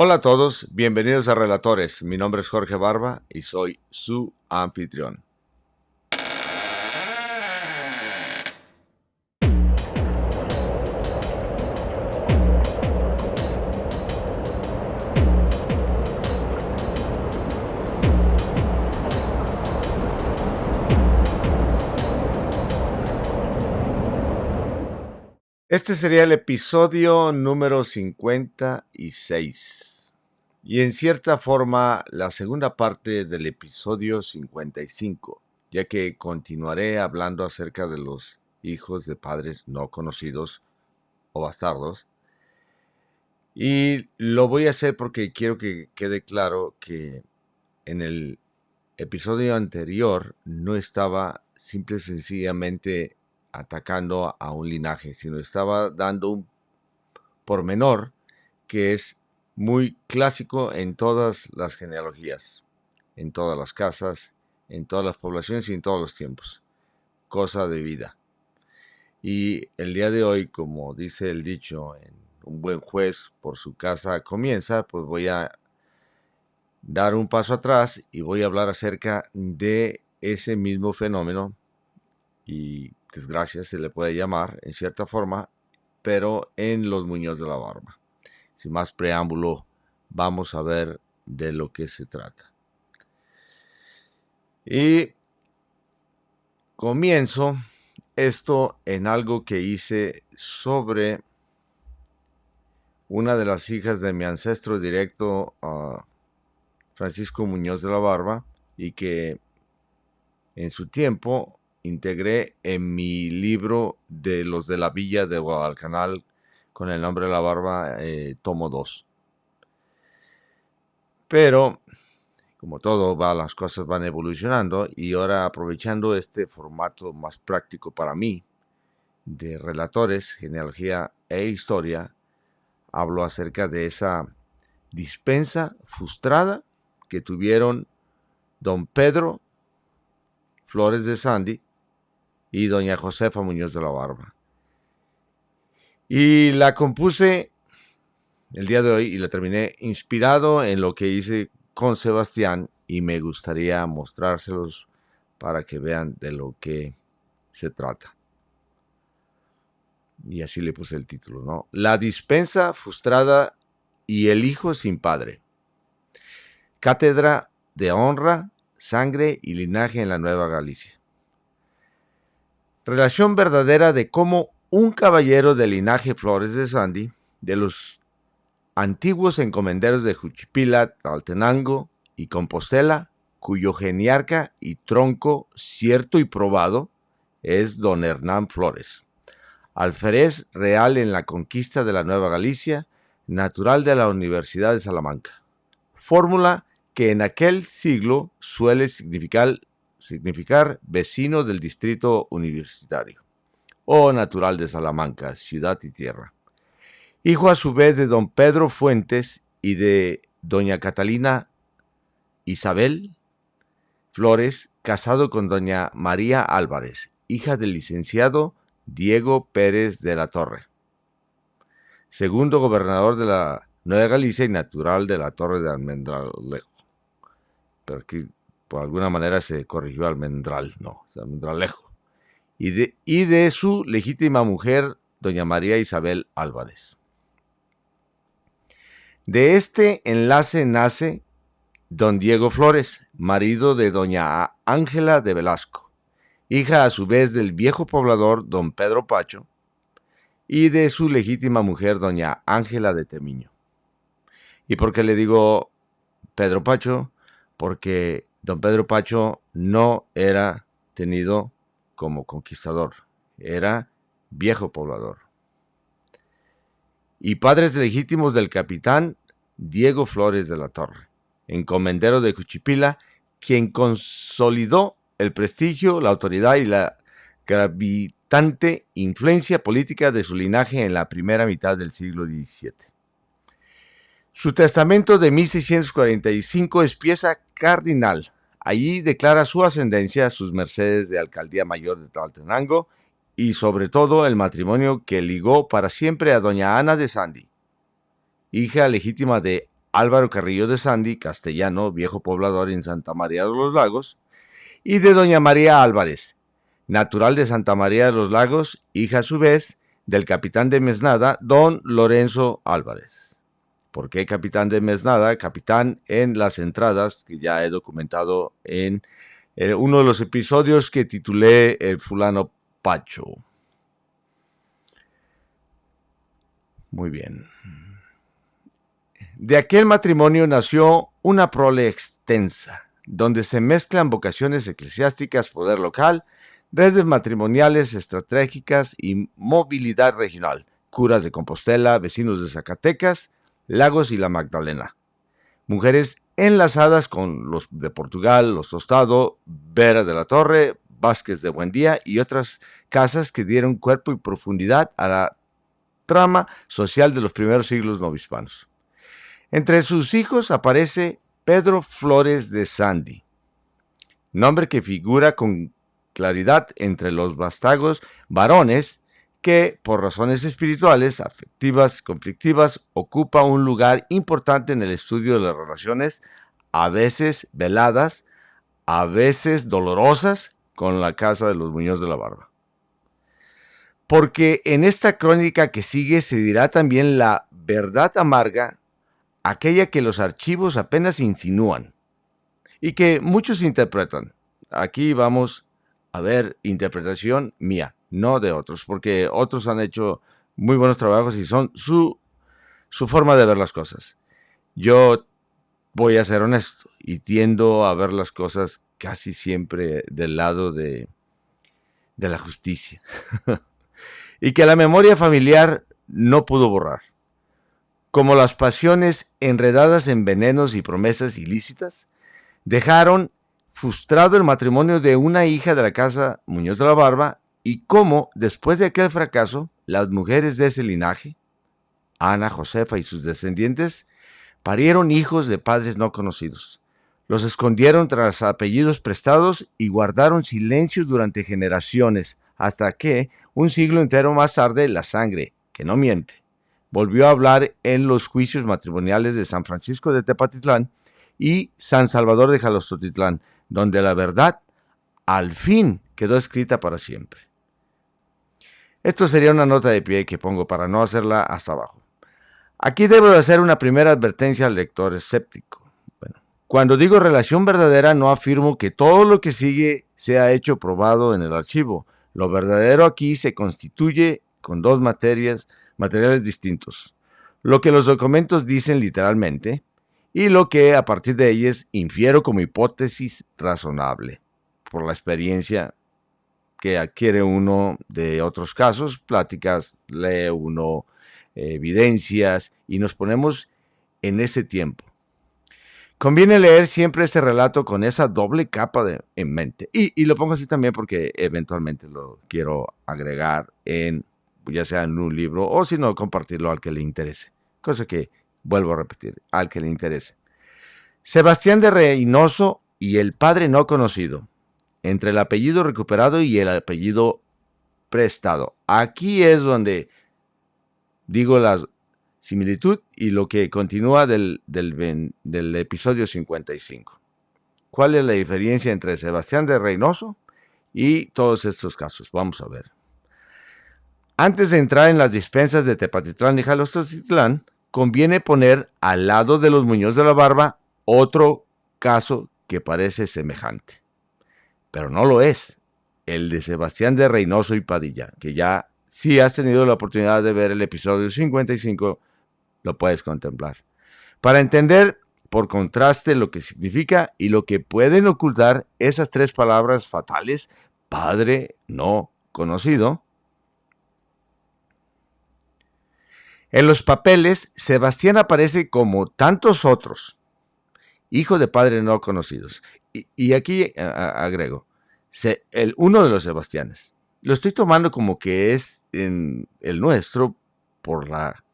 Hola a todos, bienvenidos a Relatores. Mi nombre es Jorge Barba y soy su anfitrión. Este sería el episodio número 56 y en cierta forma la segunda parte del episodio 55, ya que continuaré hablando acerca de los hijos de padres no conocidos o bastardos. Y lo voy a hacer porque quiero que quede claro que en el episodio anterior no estaba simple y sencillamente atacando a un linaje, sino estaba dando un pormenor que es muy clásico en todas las genealogías, en todas las casas, en todas las poblaciones y en todos los tiempos. Cosa de vida. Y el día de hoy, como dice el dicho, en un buen juez por su casa comienza, pues voy a dar un paso atrás y voy a hablar acerca de ese mismo fenómeno y desgracia se le puede llamar en cierta forma, pero en los Muñoz de la Barba. Sin más preámbulo, vamos a ver de lo que se trata. Y comienzo esto en algo que hice sobre una de las hijas de mi ancestro directo, Francisco Muñoz de la Barba, y que en su tiempo integré en mi libro de los de la Villa de Guadalcanal con el nombre de la Barba, tomo 2. Pero, como todo, las cosas van evolucionando y ahora aprovechando este formato más práctico para mí de relatores, genealogía e historia, hablo acerca de esa dispensa frustrada que tuvieron don Pedro Flores de Sandy y doña Josefa Muñoz de la Barba. Y la compuse el día de hoy y la terminé inspirado en lo que hice con Sebastián y me gustaría mostrárselos para que vean de lo que se trata. Y así le puse el título, ¿no? La dispensa frustrada y el hijo sin padre. Cátedra de honra, sangre y linaje en la Nueva Galicia. Relación verdadera de cómo un caballero de linaje Flores de Sandy, de los antiguos encomenderos de Juchipila, Tlaltenango y Compostela, cuyo geniarca y tronco cierto y probado es don Hernán Flores, alférez real en la conquista de la Nueva Galicia, natural de la Universidad de Salamanca. Fórmula que en aquel siglo suele significar vecino del distrito universitario, o natural de Salamanca, ciudad y tierra. Hijo a su vez de don Pedro Fuentes y de doña Catalina Isabel Flores, casado con doña María Álvarez, hija del licenciado Diego Pérez de la Torre, segundo gobernador de la Nueva Galicia y natural de la Torre de Almendralejo. Pero aquí por alguna manera se corrigió Almendral, no, es Almendralejo. Y de su legítima mujer, doña María Isabel Álvarez. De este enlace nace don Diego Flores, marido de doña Ángela de Velasco, hija a su vez del viejo poblador don Pedro Pacho, y de su legítima mujer doña Ángela de Temiño. ¿Y por qué le digo Pedro Pacho? Porque don Pedro Pacho no era tenido como conquistador, era viejo poblador. Y padres legítimos del capitán Diego Flores de la Torre, encomendero de Juchipila, quien consolidó el prestigio, la autoridad y la gravitante influencia política de su linaje en la primera mitad del siglo XVII. Su testamento de 1645 es pieza cardinal. Allí declara su ascendencia a sus mercedes de Alcaldía Mayor de Tlaltenango y sobre todo el matrimonio que ligó para siempre a doña Ana de Sandy, hija legítima de Álvaro Carrillo de Sandy, castellano, viejo poblador en Santa María de los Lagos, y de doña María Álvarez, natural de Santa María de los Lagos, hija a su vez del capitán de Mesnada, don Lorenzo Álvarez. ¿Por qué capitán de Mesnada? Capitán en las entradas, que ya he documentado en uno de los episodios que titulé El fulano Pacho. Muy bien. De aquel matrimonio nació una prole extensa, donde se mezclan vocaciones eclesiásticas, poder local, redes matrimoniales estratégicas y movilidad regional, curas de Compostela, vecinos de Zacatecas, Lagos y la Magdalena. Mujeres enlazadas con los de Portugal, los Tostado, Vera de la Torre, Vázquez de Buendía y otras casas que dieron cuerpo y profundidad a la trama social de los primeros siglos novohispanos. Entre sus hijos aparece Pedro Flores de Sandy, nombre que figura con claridad entre los vástagos varones que, por razones espirituales, afectivas, conflictivas, ocupa un lugar importante en el estudio de las relaciones, a veces veladas, a veces dolorosas, con la casa de los Muñoz de la Barba. Porque en esta crónica que sigue se dirá también la verdad amarga, aquella que los archivos apenas insinúan y que muchos interpretan. Aquí vamos a ver interpretación mía, no de otros, porque otros han hecho muy buenos trabajos y son su forma de ver las cosas. Yo voy a ser honesto y tiendo a ver las cosas casi siempre del lado de la justicia. Y que la memoria familiar no pudo borrar. Como las pasiones enredadas en venenos y promesas ilícitas, dejaron frustrado el matrimonio de una hija de la casa Muñoz de la Barba y cómo, después de aquel fracaso, las mujeres de ese linaje, Ana, Josefa y sus descendientes, parieron hijos de padres no conocidos. Los escondieron tras apellidos prestados y guardaron silencio durante generaciones, hasta que, un siglo entero más tarde, la sangre, que no miente, volvió a hablar en los juicios matrimoniales de San Francisco de Tepatitlán y San Salvador de Jalostotitlán, donde la verdad al fin quedó escrita para siempre. Esto sería una nota de pie que pongo para no hacerla hasta abajo. Aquí debo de hacer una primera advertencia al lector escéptico. Bueno, cuando digo relación verdadera no afirmo que todo lo que sigue sea hecho probado en el archivo. Lo verdadero aquí se constituye con dos materiales distintos. Lo que los documentos dicen literalmente y lo que a partir de ellas infiero como hipótesis razonable por la experiencia que adquiere uno de otros casos, pláticas, lee uno evidencias y nos ponemos en ese tiempo. Conviene leer siempre este relato con esa doble capa en mente. Y lo pongo así también porque eventualmente lo quiero agregar ya sea en un libro o si no, compartirlo al que le interese. Cosa que, vuelvo a repetir, al que le interese. Sebastián de Reynoso y el padre no conocido. Entre el apellido recuperado y el apellido prestado. Aquí es donde digo la similitud y lo que continúa del episodio 55. ¿Cuál es la diferencia entre Sebastián de Reynoso y todos estos casos? Vamos a ver. Antes de entrar en las dispensas de Tepatitlán y Jalostotitlán, conviene poner al lado de los Muñoz de la Barba otro caso que parece semejante. Pero no lo es. El de Sebastián de Reynoso y Padilla, que ya si has tenido la oportunidad de ver el episodio 55, lo puedes contemplar. Para entender, por contraste, lo que significa y lo que pueden ocultar esas tres palabras fatales, padre no conocido. En los papeles, Sebastián aparece como tantos otros, hijo de padres no conocidos. Y aquí agrego, uno de los Sebastianes. Lo estoy tomando como que es en el nuestro por la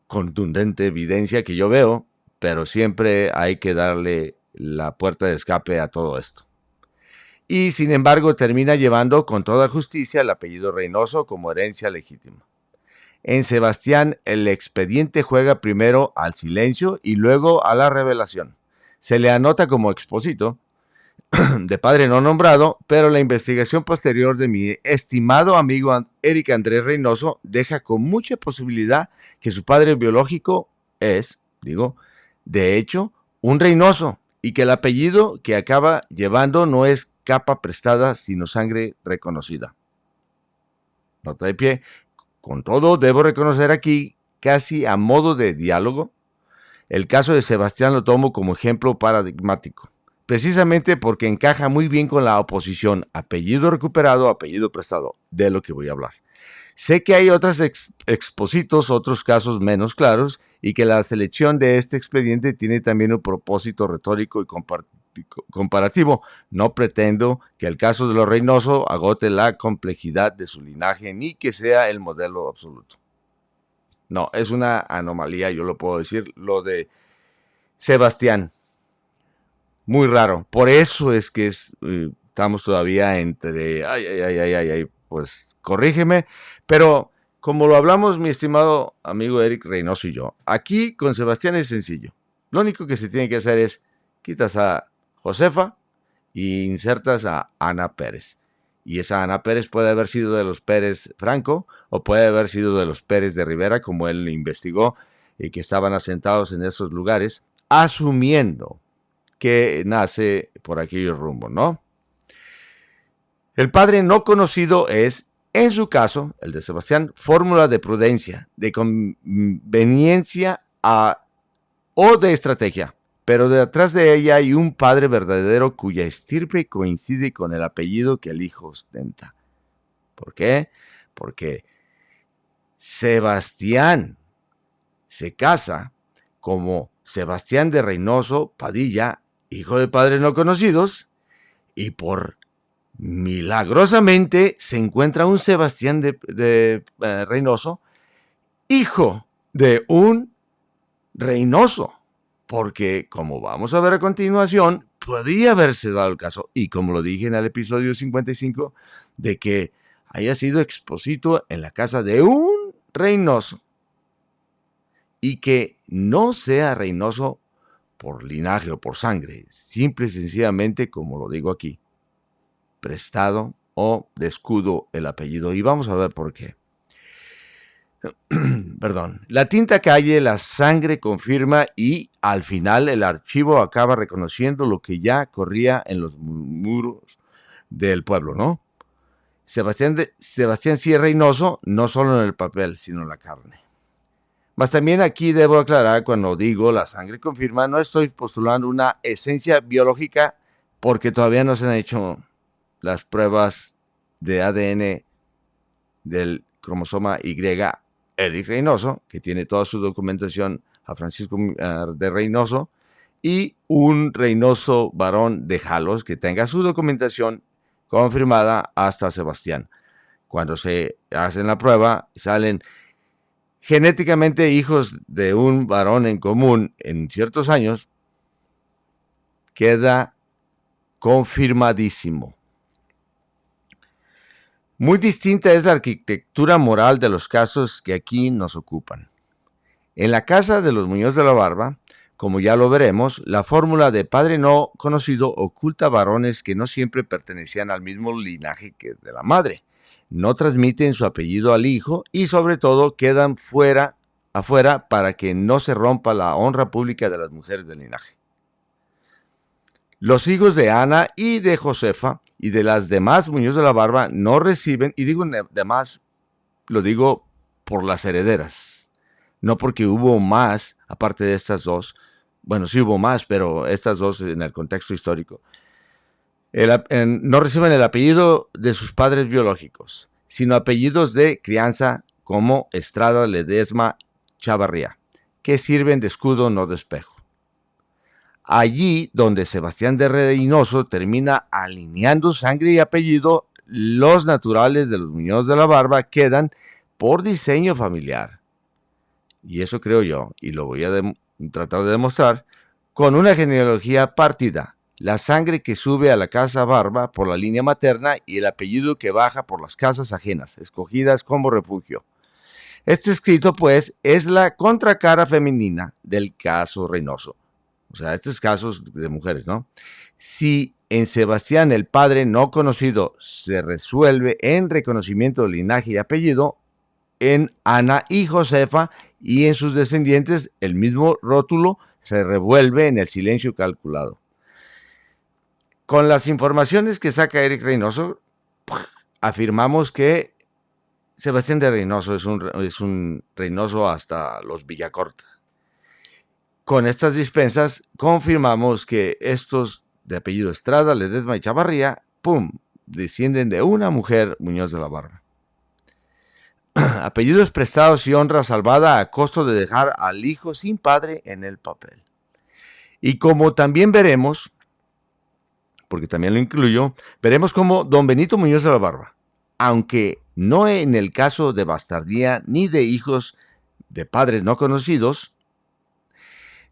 contundente evidencia que yo veo, pero siempre hay que darle la puerta de escape a todo esto. Y sin embargo termina llevando con toda justicia el apellido Reynoso como herencia legítima. En Sebastián, el expediente juega primero al silencio y luego a la revelación. Se le anota como expósito de padre no nombrado, pero la investigación posterior de mi estimado amigo Eric Andrés Reynoso deja con mucha posibilidad que su padre biológico es, de hecho, un Reynoso, y que el apellido que acaba llevando no es capa prestada, sino sangre reconocida. Nota de pie. Con todo, debo reconocer aquí, casi a modo de diálogo, el caso de Sebastián lo tomo como ejemplo paradigmático, precisamente porque encaja muy bien con la oposición apellido recuperado, apellido prestado, de lo que voy a hablar. Sé que hay otros expósitos, otros casos menos claros, y que la selección de este expediente tiene también un propósito retórico y comparativo. No pretendo que el caso de los Reynoso agote la complejidad de su linaje ni que sea el modelo absoluto. No, es una anomalía, yo lo puedo decir, lo de Sebastián. Muy raro. Por eso es que estamos todavía entre, pues corrígeme, pero como lo hablamos mi estimado amigo Eric Reynoso y yo, aquí con Sebastián es sencillo. Lo único que se tiene que hacer es quitas a Josefa e insertas a Ana Pérez. Y esa Ana Pérez puede haber sido de los Pérez Franco o puede haber sido de los Pérez de Rivera, como él investigó y que estaban asentados en esos lugares, asumiendo que nace por aquellos rumbos, ¿no? El padre no conocido es, en su caso, el de Sebastián, fórmula de prudencia, de conveniencia o de estrategia, pero detrás de ella hay un padre verdadero cuya estirpe coincide con el apellido que el hijo ostenta. ¿Por qué? Porque Sebastián se casa como Sebastián de Reynoso Padilla, hijo de padres no conocidos, y por milagrosamente se encuentra un Sebastián de Reynoso, hijo de un Reynoso, porque como vamos a ver a continuación, podría haberse dado el caso, y como lo dije en el episodio 55, de que haya sido expósito en la casa de un Reynoso, y que no sea Reynoso por linaje o por sangre, simple y sencillamente, como lo digo aquí, prestado o de escudo el apellido. Y vamos a ver por qué. Perdón. La tinta cae, la sangre confirma y al final el archivo acaba reconociendo lo que ya corría en los muros del pueblo, ¿no? Sebastián sí es Reynoso, no solo en el papel, sino en la carne. Mas también aquí debo aclarar, cuando digo la sangre confirma, no estoy postulando una esencia biológica porque todavía no se han hecho las pruebas de ADN del cromosoma Y Eric Reynoso, que tiene toda su documentación a Francisco de Reynoso, y un Reynoso varón de Jalos que tenga su documentación confirmada hasta Sebastián. Cuando se hacen la prueba, salen genéticamente hijos de un varón en común en ciertos años, queda confirmadísimo. Muy distinta es la arquitectura moral de los casos que aquí nos ocupan. En la casa de los Muñoz de la Barba, como ya lo veremos, la fórmula de padre no conocido oculta varones que no siempre pertenecían al mismo linaje que de la madre, no transmiten su apellido al hijo y sobre todo quedan afuera para que no se rompa la honra pública de las mujeres del linaje. Los hijos de Ana y de Josefa y de las demás Muñoz de la Barba no reciben, y digo demás, lo digo por las herederas, no porque hubo más, aparte de estas dos, bueno, sí hubo más, pero estas dos en el contexto histórico, no reciben el apellido de sus padres biológicos, sino apellidos de crianza como Estrada, Ledesma, Chavarría, que sirven de escudo, no de espejo. Allí donde Sebastián de Reynoso termina alineando sangre y apellido, los naturales de los Muñoz de la Barba quedan por diseño familiar. Y eso creo yo, y lo voy a tratar de demostrar, con una genealogía partida. La sangre que sube a la casa Barba por la línea materna y el apellido que baja por las casas ajenas, escogidas como refugio. Este escrito, pues, es la contracara femenina del caso Reynoso. O sea, estos casos de mujeres, ¿no? Si en Sebastián el padre no conocido se resuelve en reconocimiento de linaje y apellido, en Ana y Josefa y en sus descendientes el mismo rótulo se revuelve en el silencio calculado. Con las informaciones que saca Eric Reynoso, afirmamos que Sebastián de Reynoso es un Reynoso hasta los Villacorta. Con estas dispensas confirmamos que estos de apellido Estrada, Ledesma y Chavarría, descienden de una mujer Muñoz de la Barba. Apellidos prestados y honra salvada a costo de dejar al hijo sin padre en el papel. Y como también veremos, porque también lo incluyo, veremos cómo don Benito Muñoz de la Barba, aunque no en el caso de bastardía ni de hijos de padres no conocidos,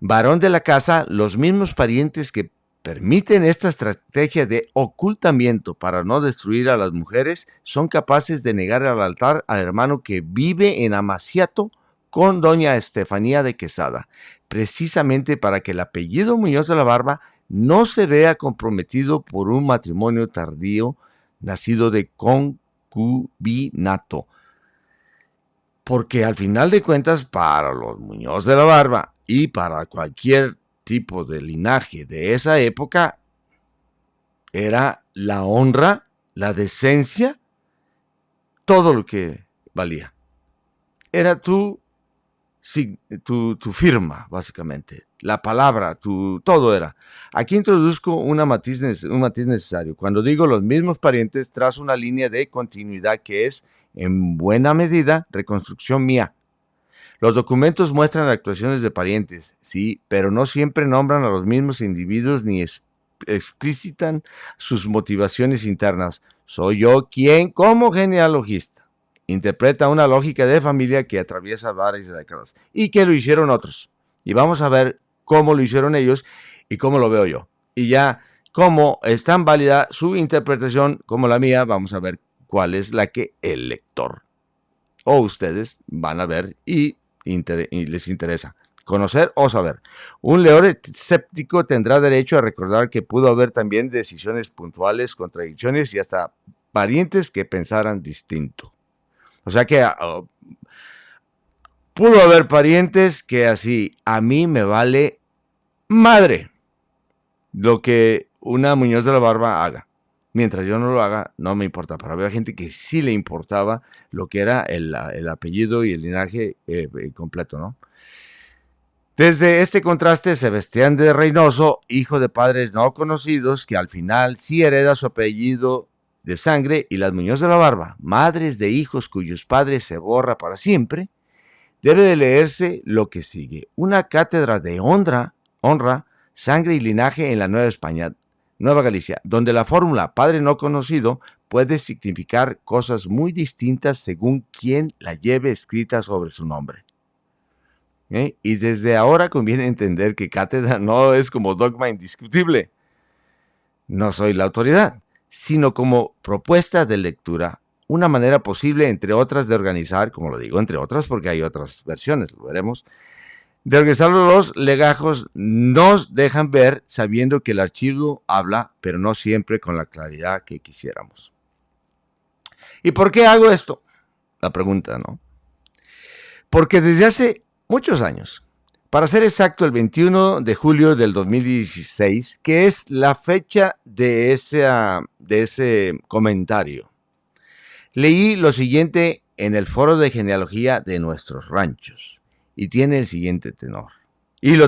varón de la casa, los mismos parientes que permiten esta estrategia de ocultamiento para no destruir a las mujeres, son capaces de negar al altar al hermano que vive en Amaciato con doña Estefanía de Quesada, precisamente para que el apellido Muñoz de la Barba no se vea comprometido por un matrimonio tardío nacido de concubinato. Porque al final de cuentas, para los Muñoz de la Barba y para cualquier tipo de linaje de esa época, era la honra, la decencia, todo lo que valía. Era tu firma, básicamente. La palabra, todo era. Aquí introduzco un matiz necesario. Cuando digo los mismos parientes, trazo una línea de continuidad que es, en buena medida, reconstrucción mía. Los documentos muestran actuaciones de parientes, sí, pero no siempre nombran a los mismos individuos ni explicitan sus motivaciones internas. Soy yo quien, como genealogista, interpreta una lógica de familia que atraviesa varias décadas y que lo hicieron otros. Y vamos a ver cómo lo hicieron ellos y cómo lo veo yo. Y ya, como es tan válida su interpretación como la mía, vamos a ver cuál es la que el lector o ustedes van a ver y les interesa conocer o saber. Un león escéptico tendrá derecho a recordar que pudo haber también decisiones puntuales, contradicciones y hasta parientes que pensaran distinto. O sea que pudo haber parientes que así, a mí me vale madre lo que una Muñoz de la Barba haga. Mientras yo no lo haga, no me importa. Pero había gente que sí le importaba lo que era el apellido y el linaje completo, ¿no? Desde este contraste, Sebastián de Reynoso, hijo de padres no conocidos, que al final sí hereda su apellido de sangre, y las Muñoz de la Barba, madres de hijos cuyos padres se borra para siempre, debe de leerse lo que sigue. Una cátedra de honra, sangre y linaje en la Nueva España, Nueva Galicia, donde la fórmula padre no conocido puede significar cosas muy distintas según quien la lleve escrita sobre su nombre. Y desde ahora conviene entender que cátedra no es como dogma indiscutible. No soy la autoridad, sino como propuesta de lectura, una manera posible, entre otras, de organizar, como lo digo, entre otras, porque hay otras versiones, lo veremos, de organizar los legajos. Nos dejan ver sabiendo que el archivo habla, pero no siempre con la claridad que quisiéramos. ¿Y por qué hago esto? La pregunta, ¿no? Porque desde hace muchos años, para ser exacto, el 21 de julio del 2016, que es la fecha de ese comentario, leí lo siguiente en el foro de genealogía de nuestros ranchos. Y tiene el siguiente tenor. Y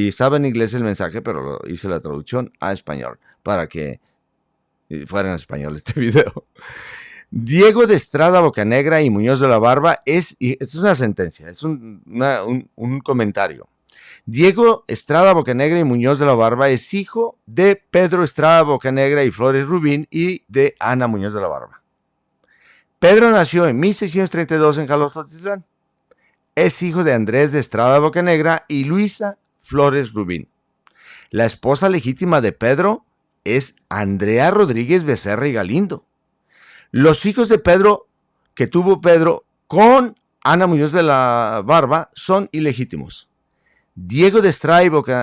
estaba en inglés el mensaje, pero hice la traducción a español para que fuera en español este video. Diego de Estrada Bocanegra y Muñoz de la Barba esto es una sentencia, es un comentario. Diego Estrada Bocanegra y Muñoz de la Barba es hijo de Pedro Estrada Bocanegra y Flores Rubín y de Ana Muñoz de la Barba. Pedro nació en 1632 en Jalostotitlán. Es hijo de Andrés de Estrada Bocanegra y Luisa Flores Rubín. La esposa legítima de Pedro es Andrea Rodríguez Becerra y Galindo. Los hijos de Pedro que tuvo Pedro con Ana Muñoz de la Barba son ilegítimos. Diego de Estrada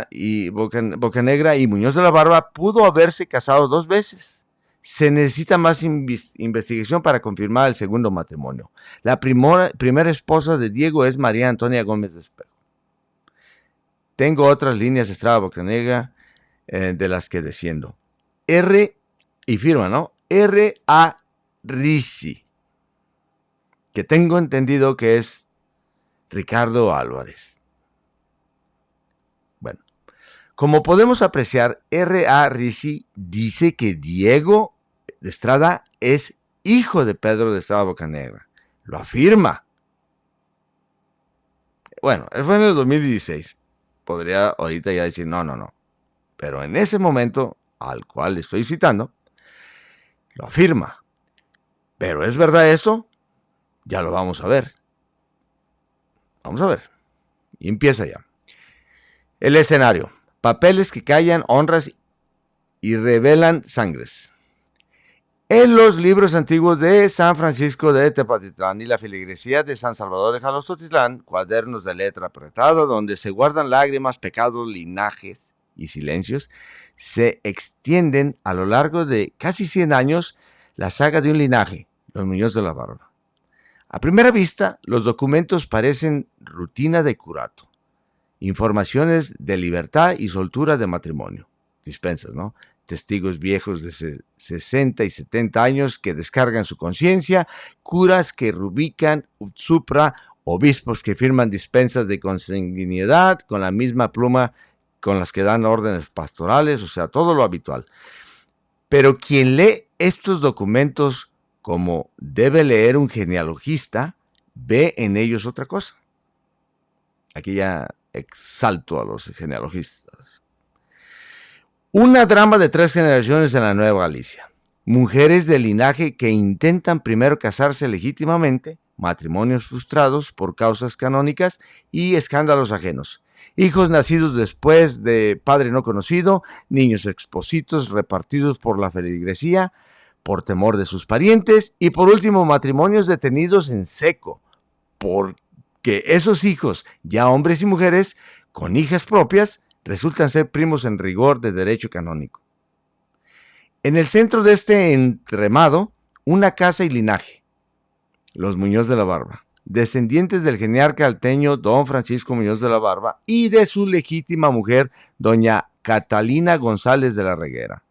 y Bocanegra y Muñoz de la Barba pudo haberse casado 2 veces. Se necesita más investigación para confirmar el segundo matrimonio. La primera esposa de Diego es María Antonia Gómez de Espejo. Tengo otras líneas de Estrada Bocanegra de las que desciendo. Y firma, ¿no? R.A. Ricci, que tengo entendido que es Ricardo Álvarez. Bueno, como podemos apreciar, R.A. Ricci dice que Diego de Estrada es hijo de Pedro de Estrada Bocanegra. Lo afirma. Bueno, fue en el 2016. Podría ahorita ya decir no. Pero en ese momento, al cual estoy citando, lo afirma. ¿Pero es verdad eso? Ya lo vamos a ver. Vamos a ver. Y empieza ya. El escenario. Papeles que callan honras y revelan sangres. En los libros antiguos de San Francisco de Tepatitlán y la feligresía de San Salvador de Jalostotitlán, cuadernos de letra apretada donde se guardan lágrimas, pecados, linajes y silencios, se extienden a lo largo de casi 100 años la saga de un linaje, los Muñoz de la Barba. A primera vista, los documentos parecen rutina de curato, informaciones de libertad y soltura de matrimonio, dispensas, ¿no? Testigos viejos de 60 y 70 años que descargan su conciencia, curas que rubrican ut supra, obispos que firman dispensas de consanguinidad con la misma pluma con las que dan órdenes pastorales, o sea, todo lo habitual. Pero quien lee estos documentos como debe leer un genealogista, ve en ellos otra cosa. Aquí ya exalto a los genealogistas. Una drama de 3 generaciones en la Nueva Galicia. Mujeres de linaje que intentan primero casarse legítimamente, matrimonios frustrados por causas canónicas y escándalos ajenos. Hijos nacidos después de padre no conocido, niños expositos repartidos por la feligresía, por temor de sus parientes, y por último matrimonios detenidos en seco, porque esos hijos, ya hombres y mujeres, con hijas propias, resultan ser primos en rigor de derecho canónico. En el centro de este entremado, una casa y linaje, los Muñoz de la Barba, descendientes del geniarca alteño don Francisco Muñoz de la Barba y de su legítima mujer, doña Catalina González de la Reguera,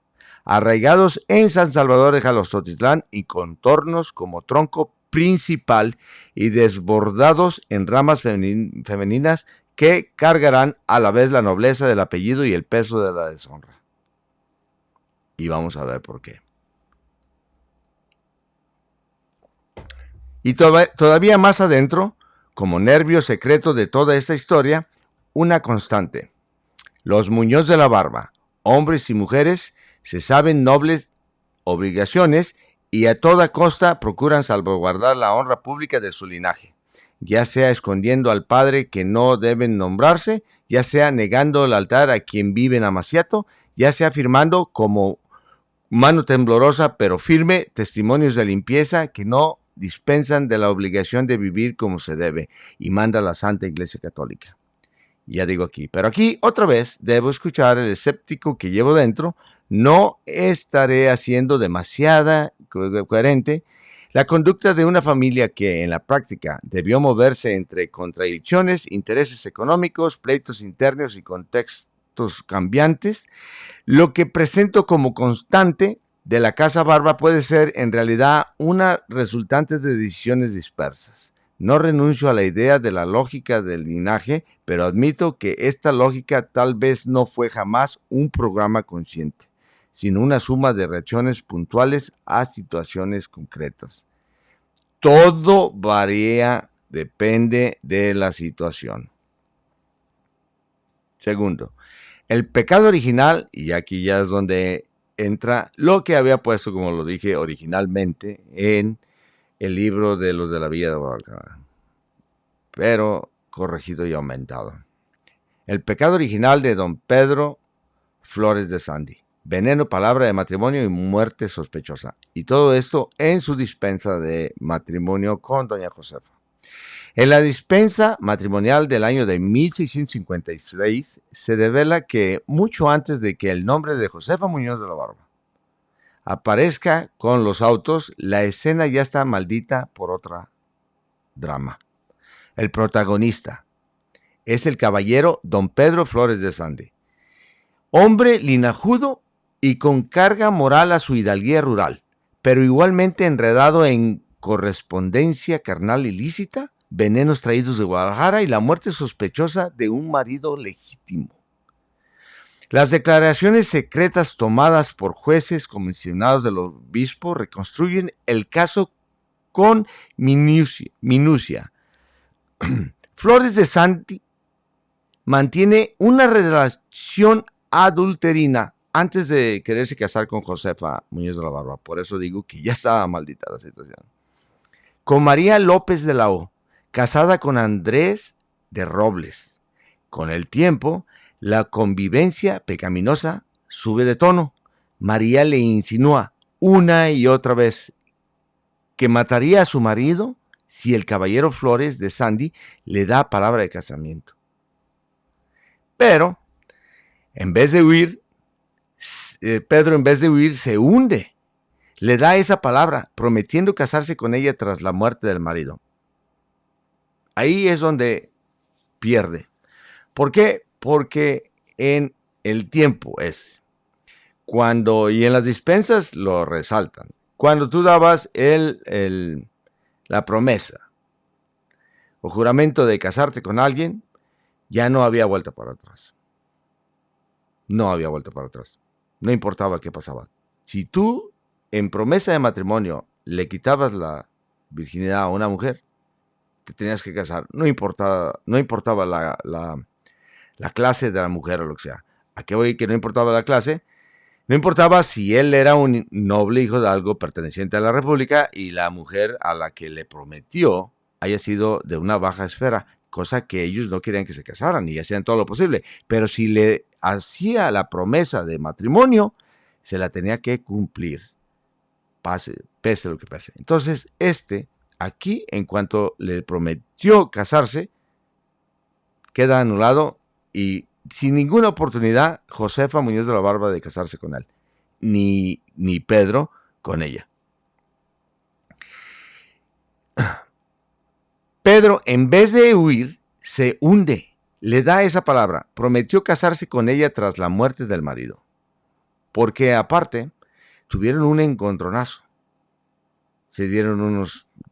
arraigados en San Salvador de Jalostotitlán y contornos como tronco principal y desbordados en ramas femeninas que cargarán a la vez la nobleza del apellido y el peso de la deshonra. Y vamos a ver por qué. Y todavía más adentro, como nervio secreto de toda esta historia, una constante. Los Muñoz de la Barba, hombres y mujeres, se saben nobles obligaciones y a toda costa procuran salvaguardar la honra pública de su linaje, ya sea escondiendo al padre que no deben nombrarse, ya sea negando el altar a quien vive en amaciato, ya sea afirmando como mano temblorosa pero firme testimonios de limpieza que no dispensan de la obligación de vivir como se debe y manda la Santa Iglesia Católica. Ya digo aquí, pero aquí otra vez debo escuchar el escéptico que llevo dentro, no estaré haciendo demasiada coherente la conducta de una familia que en la práctica debió moverse entre contradicciones, intereses económicos, pleitos internos y contextos cambiantes. Lo que presento como constante de la Casa Barba puede ser en realidad una resultante de decisiones dispersas. No renuncio a la idea de la lógica del linaje, pero admito que esta lógica tal vez no fue jamás un programa consciente, sino una suma de reacciones puntuales a situaciones concretas. Todo varía, depende de la situación. Segundo, el pecado original, y aquí ya es donde entra lo que había puesto, como lo dije originalmente, en el libro de los de la Villa de Guadalcanal, pero corregido y aumentado. El pecado original de don Pedro Flores de Sandy. Veneno, palabra de matrimonio y muerte sospechosa. Y todo esto en su dispensa de matrimonio con doña Josefa. En la dispensa matrimonial del año de 1656 se devela que mucho antes de que el nombre de Josefa Muñoz de la Barba aparezca con los autos, la escena ya está maldita por otra drama. El protagonista es el caballero don Pedro Flores de Sandy, hombre linajudo y con carga moral a su hidalguía rural, pero igualmente enredado en correspondencia carnal ilícita, venenos traídos de Guadalajara y la muerte sospechosa de un marido legítimo. Las declaraciones secretas tomadas por jueces comisionados del obispo reconstruyen el caso con minucia. Flores de Sandy mantiene una relación adulterina antes de quererse casar con Josefa Muñoz de la Barba. Por eso digo que ya estaba maldita la situación. Con María López de la O, casada con Andrés de Robles. Con el tiempo, la convivencia pecaminosa sube de tono. María le insinúa una y otra vez que mataría a su marido si el caballero Flores de Sandy le da palabra de casamiento. Pero, en vez de huir, Pedro en vez de huir se hunde. Le da esa palabra, prometiendo casarse con ella tras la muerte del marido. Ahí es donde pierde. ¿Por qué? Porque en el tiempo es cuando, y en las dispensas lo resaltan, cuando tú dabas la promesa o juramento de casarte con alguien, ya no había vuelta para atrás. No había vuelta para atrás. No importaba qué pasaba. Si tú en promesa de matrimonio le quitabas la virginidad a una mujer, te tenías que casar. No importaba la clase de la mujer o lo que sea. ¿A qué voy? Que no importaba la clase. No importaba si él era un noble hijo de algo perteneciente a la República y la mujer a la que le prometió haya sido de una baja esfera, cosa que ellos no querían que se casaran y hacían todo lo posible. Pero si le hacía la promesa de matrimonio, se la tenía que cumplir, pese lo que pase. Entonces, aquí, en cuanto le prometió casarse, queda anulado y sin ninguna oportunidad Josefa Muñoz de la Barba de casarse con él, ni Pedro con ella. Pedro, en vez de huir, se hunde. Le da esa palabra. Prometió casarse con ella tras la muerte del marido. Porque aparte, tuvieron un encontronazo. Se dieron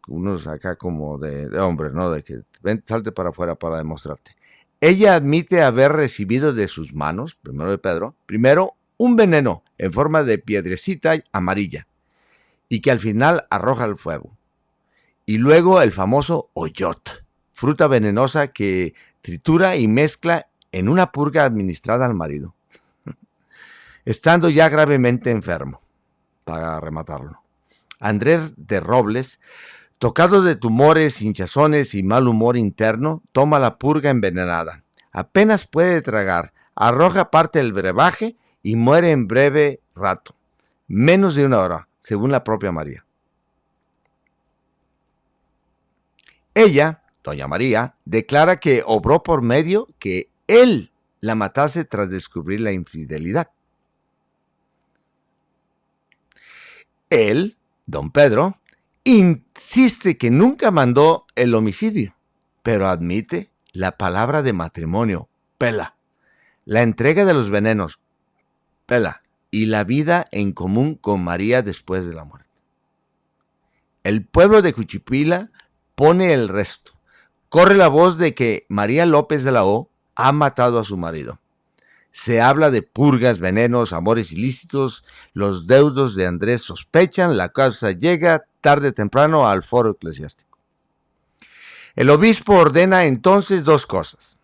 unos acá como de hombre, ¿no? De que ven, salte para afuera para demostrarte. Ella admite haber recibido de sus manos, primero de Pedro, un veneno en forma de piedrecita amarilla y que al final arroja al fuego. Y luego el famoso oyot, fruta venenosa que tritura y mezcla en una purga administrada al marido, estando ya gravemente enfermo, para rematarlo. Andrés de Robles, tocado de tumores, hinchazones y mal humor interno, toma la purga envenenada. Apenas puede tragar, arroja parte del brebaje y muere en breve rato, menos de una hora, según la propia María. Ella, doña María, declara que obró por medio que él la matase tras descubrir la infidelidad. Él, don Pedro, insiste que nunca mandó el homicidio, pero admite la palabra de matrimonio, pela, la entrega de los venenos, pela, y la vida en común con María después de la muerte. El pueblo de Juchipila pone el resto. Corre la voz de que María López de la O ha matado a su marido. Se habla de purgas, venenos, amores ilícitos. Los deudos de Andrés sospechan. La causa llega tarde o temprano al foro eclesiástico. El obispo ordena entonces dos cosas.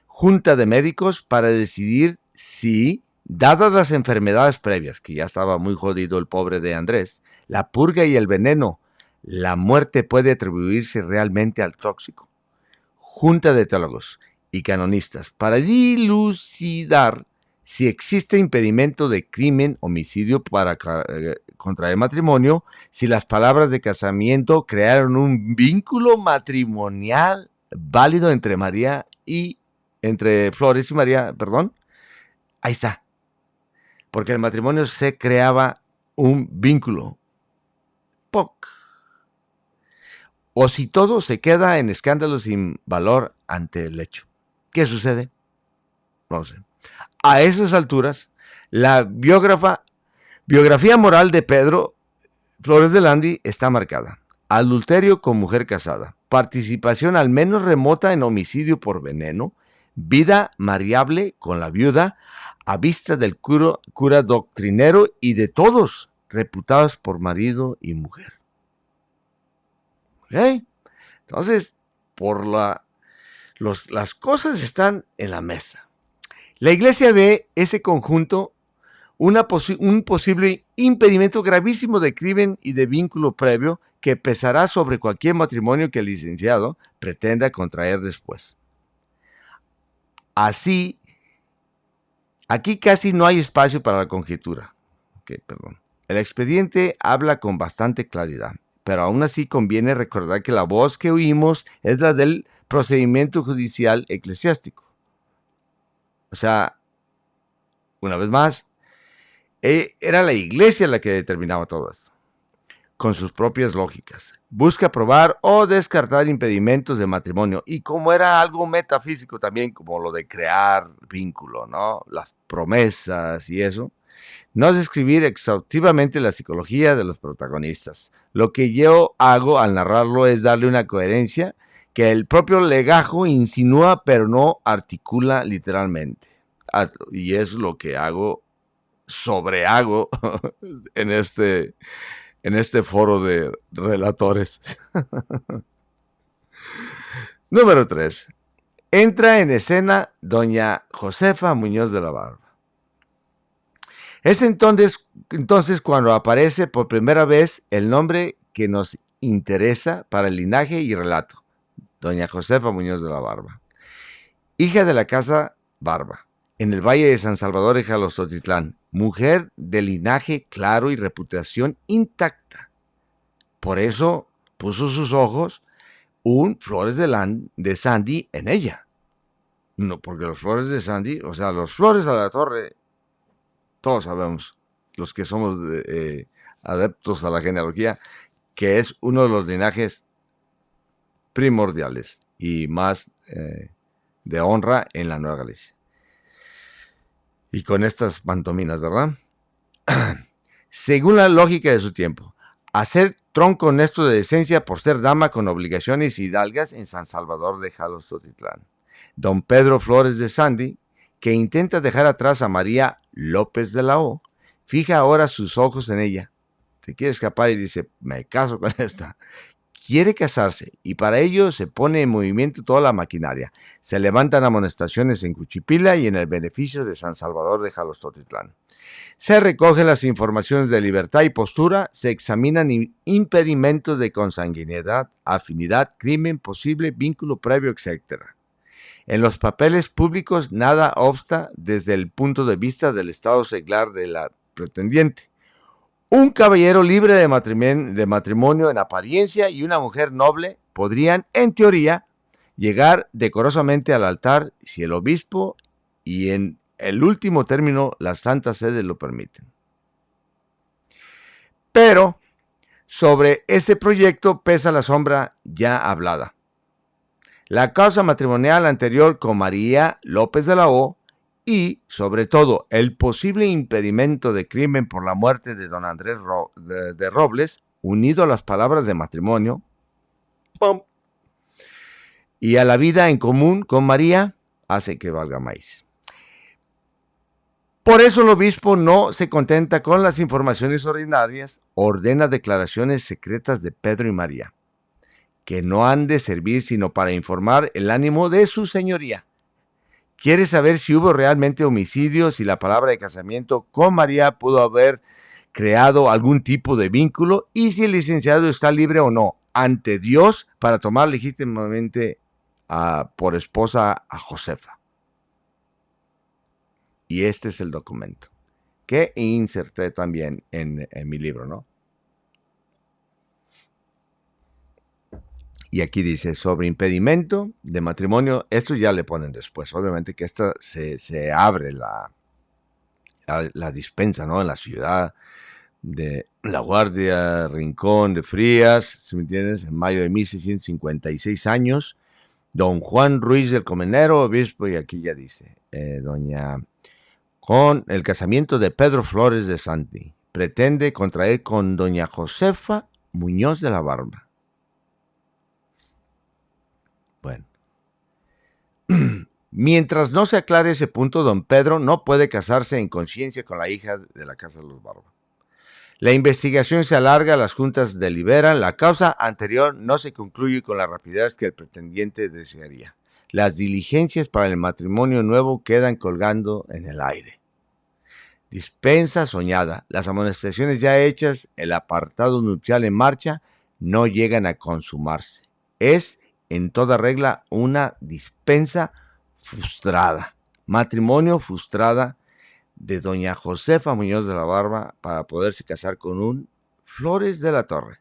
Junta de médicos para decidir si, dadas las enfermedades previas, que ya estaba muy jodido el pobre de Andrés, la purga y el veneno, la muerte puede atribuirse realmente al tóxico. Junta de teólogos y canonistas para dilucidar si existe impedimento de crimen, homicidio para contraer matrimonio, si las palabras de casamiento crearon un vínculo matrimonial válido entre Flores y María, perdón. Ahí está. Porque el matrimonio se creaba un vínculo. ¡Poc! O si todo se queda en escándalo sin valor ante el hecho. ¿Qué sucede? No sé. A esas alturas, la biografía moral de Pedro Flores de Landi está marcada. Adulterio con mujer casada, participación al menos remota en homicidio por veneno, vida mariable con la viuda, a vista del cura doctrinero y de todos reputados por marido y mujer. ¿Ok? Entonces, las cosas están en la mesa. La iglesia ve ese conjunto un posible impedimento gravísimo de crimen y de vínculo previo que pesará sobre cualquier matrimonio que el licenciado pretenda contraer después. Así, aquí casi no hay espacio para la conjetura. El expediente habla con bastante claridad, pero aún así conviene recordar que la voz que oímos es la del procedimiento judicial eclesiástico. O sea, una vez más, era la iglesia la que determinaba todo esto, con sus propias lógicas. Busca probar o descartar impedimentos de matrimonio. Y como era algo metafísico también, como lo de crear vínculo, ¿no? Las promesas y eso, no es describir exhaustivamente la psicología de los protagonistas. Lo que yo hago al narrarlo es darle una coherencia que el propio legajo insinúa pero no articula literalmente. Y es lo que sobrehago en este foro de relatores. Número 3. Entra en escena doña Josefa Muñoz de la Barba. Es entonces cuando aparece por primera vez el nombre que nos interesa para el linaje y relato. Doña Josefa Muñoz de la Barba. Hija de la casa Barba, en el Valle de San Salvador de Jalostotitlán. Mujer de linaje claro y reputación intacta. Por eso puso sus ojos un Flores de Sandy en ella. No, porque los Flores de Sandy, o sea, los Flores a la Torre, todos sabemos, los que somos adeptos a la genealogía, que es uno de los linajes primordiales y más de honra en la Nueva Galicia. Y con estas pantominas, ¿verdad? Según la lógica de su tiempo, hacer tronco honesto de decencia por ser dama con obligaciones hidalgas en San Salvador de Jalostotitlán. Don Pedro Flores de Sandy, que intenta dejar atrás a María López de la O, fija ahora sus ojos en ella. Se quiere escapar y dice, me caso con esta. Quiere casarse y para ello se pone en movimiento toda la maquinaria. Se levantan amonestaciones en Cuchipila y en el beneficio de San Salvador de Jalostotitlán. Se recogen las informaciones de libertad y postura, se examinan impedimentos de consanguinidad, afinidad, crimen posible, vínculo previo, etc. En los papeles públicos nada obsta desde el punto de vista del estado seglar de la pretendiente. Un caballero libre de matrimonio en apariencia y una mujer noble podrían, en teoría, llegar decorosamente al altar si el obispo y en el último término la Santa Sede lo permiten. Pero sobre ese proyecto pesa la sombra ya hablada. La causa matrimonial anterior con María López de la O y, sobre todo, el posible impedimento de crimen por la muerte de don Andrés de Robles, unido a las palabras de matrimonio, ¡pum!, y a la vida en común con María, hace que valga más. Por eso el obispo no se contenta con las informaciones ordinarias, ordena declaraciones secretas de Pedro y María, que no han de servir sino para informar el ánimo de su señoría. Quiere saber si hubo realmente homicidio, si la palabra de casamiento con María pudo haber creado algún tipo de vínculo y si el licenciado está libre o no ante Dios para tomar legítimamente por esposa a Josefa. y este es el documento que inserté también en mi libro, ¿no? Y aquí dice, sobre impedimento de matrimonio, esto ya le ponen después, obviamente que esto se abre la dispensa, ¿no? En la ciudad de La Guardia, Rincón de Frías, si me entiendes, en mayo de 1656 años, don Juan Ruiz del Comenero, obispo, y aquí ya dice, con el casamiento de Pedro Flores de Santi, pretende contraer con doña Josefa Muñoz de la Barba. Bueno. Mientras no se aclare ese punto, don Pedro no puede casarse en conciencia con la hija de la Casa de los Barba. La investigación se alarga, las juntas deliberan, la causa anterior no se concluye con la rapidez que el pretendiente desearía. Las diligencias para el matrimonio nuevo quedan colgando en el aire. Dispensa soñada, las amonestaciones ya hechas, el apartado nupcial en marcha, no llegan a consumarse. Es, en toda regla, una dispensa frustrada, matrimonio frustrada de doña Josefa Muñoz de la Barba para poderse casar con un Flores de la Torre.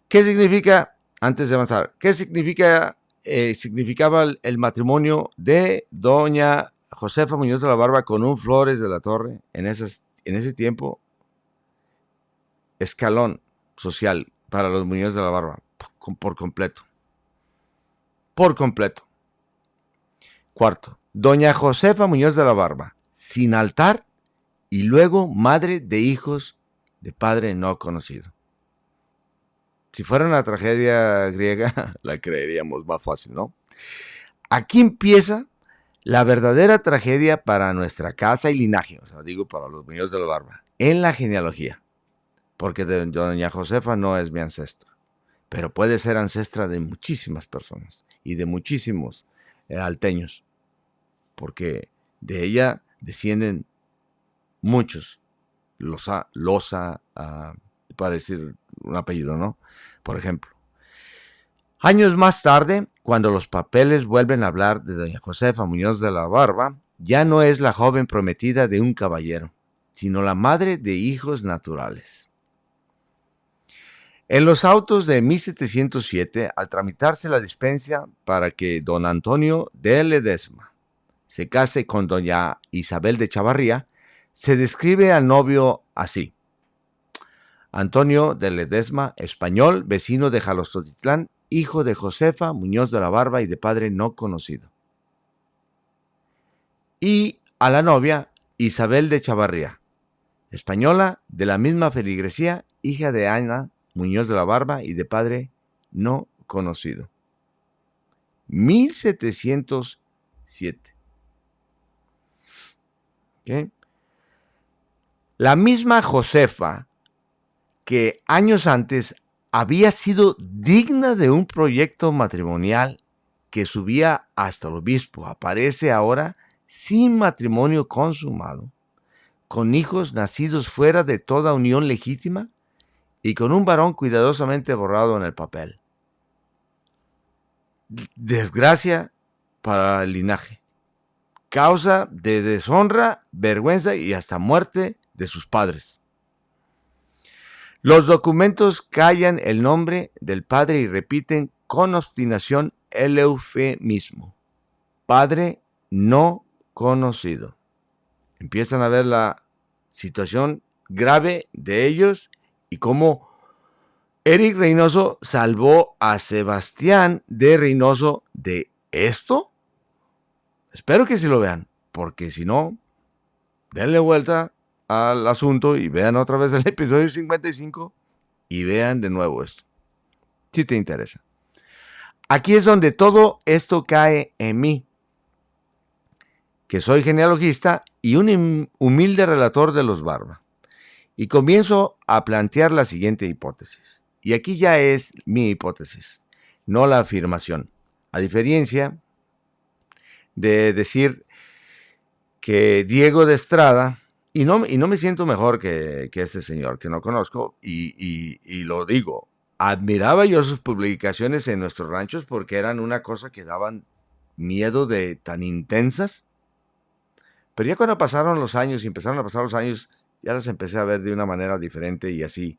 ¿Qué significa, antes de avanzar, qué significaba el matrimonio de doña Josefa Muñoz de la Barba con un Flores de la Torre en ese tiempo? Escalón social para los Muñoz de la Barba, por completo. Por completo. Cuarto, doña Josefa Muñoz de la Barba, sin altar y luego madre de hijos de padre no conocido. Si fuera una tragedia griega, la creeríamos más fácil, ¿no? Aquí empieza la verdadera tragedia para nuestra casa y linaje, o sea, digo para los Muñoz de la Barba, en la genealogía, porque doña Josefa no es mi ancestra, pero puede ser ancestra de muchísimas personas y de muchísimos alteños, porque de ella descienden muchos, Loza, para decir un apellido, ¿no? Por ejemplo. Años más tarde, cuando los papeles vuelven a hablar de doña Josefa Muñoz de la Barba, ya no es la joven prometida de un caballero, sino la madre de hijos naturales. En los autos de 1707, al tramitarse la dispensa para que don Antonio de Ledesma se case con doña Isabel de Chavarría, se describe al novio así: Antonio de Ledesma, español, vecino de Jalostotitlán, hijo de Josefa Muñoz de la Barba y de padre no conocido. Y a la novia, Isabel de Chavarría, española, de la misma feligresía, hija de Ana Muñoz de la Barba y de padre no conocido. 1707. ¿Okay? La misma Josefa, que años antes había sido digna de un proyecto matrimonial que subía hasta el obispo, aparece ahora sin matrimonio consumado, con hijos nacidos fuera de toda unión legítima y con un varón cuidadosamente borrado en el papel. Desgracia para el linaje, causa de deshonra, vergüenza y hasta muerte de sus padres. Los documentos callan el nombre del padre y repiten con obstinación el eufemismo: padre no conocido. Empiezan a ver la situación grave de ellos y cómo Eric Reynoso salvó a Sebastián de Reynoso de esto. Espero que sí lo vean, porque si no, denle vuelta al asunto y vean otra vez el episodio 55 y vean de nuevo esto, si te interesa. Aquí es donde todo esto cae en mí, que soy genealogista y un humilde relator de los Barba, y comienzo a plantear la siguiente hipótesis. Y aquí ya es mi hipótesis, no la afirmación. A diferencia de decir que Diego de Estrada, y no me siento mejor que este señor que no conozco, y lo digo, admiraba yo sus publicaciones en nuestros ranchos porque eran una cosa que daban miedo de tan intensas, Pero ya cuando pasaron los años y empezaron a pasar los años, ya las empecé a ver de una manera diferente y así.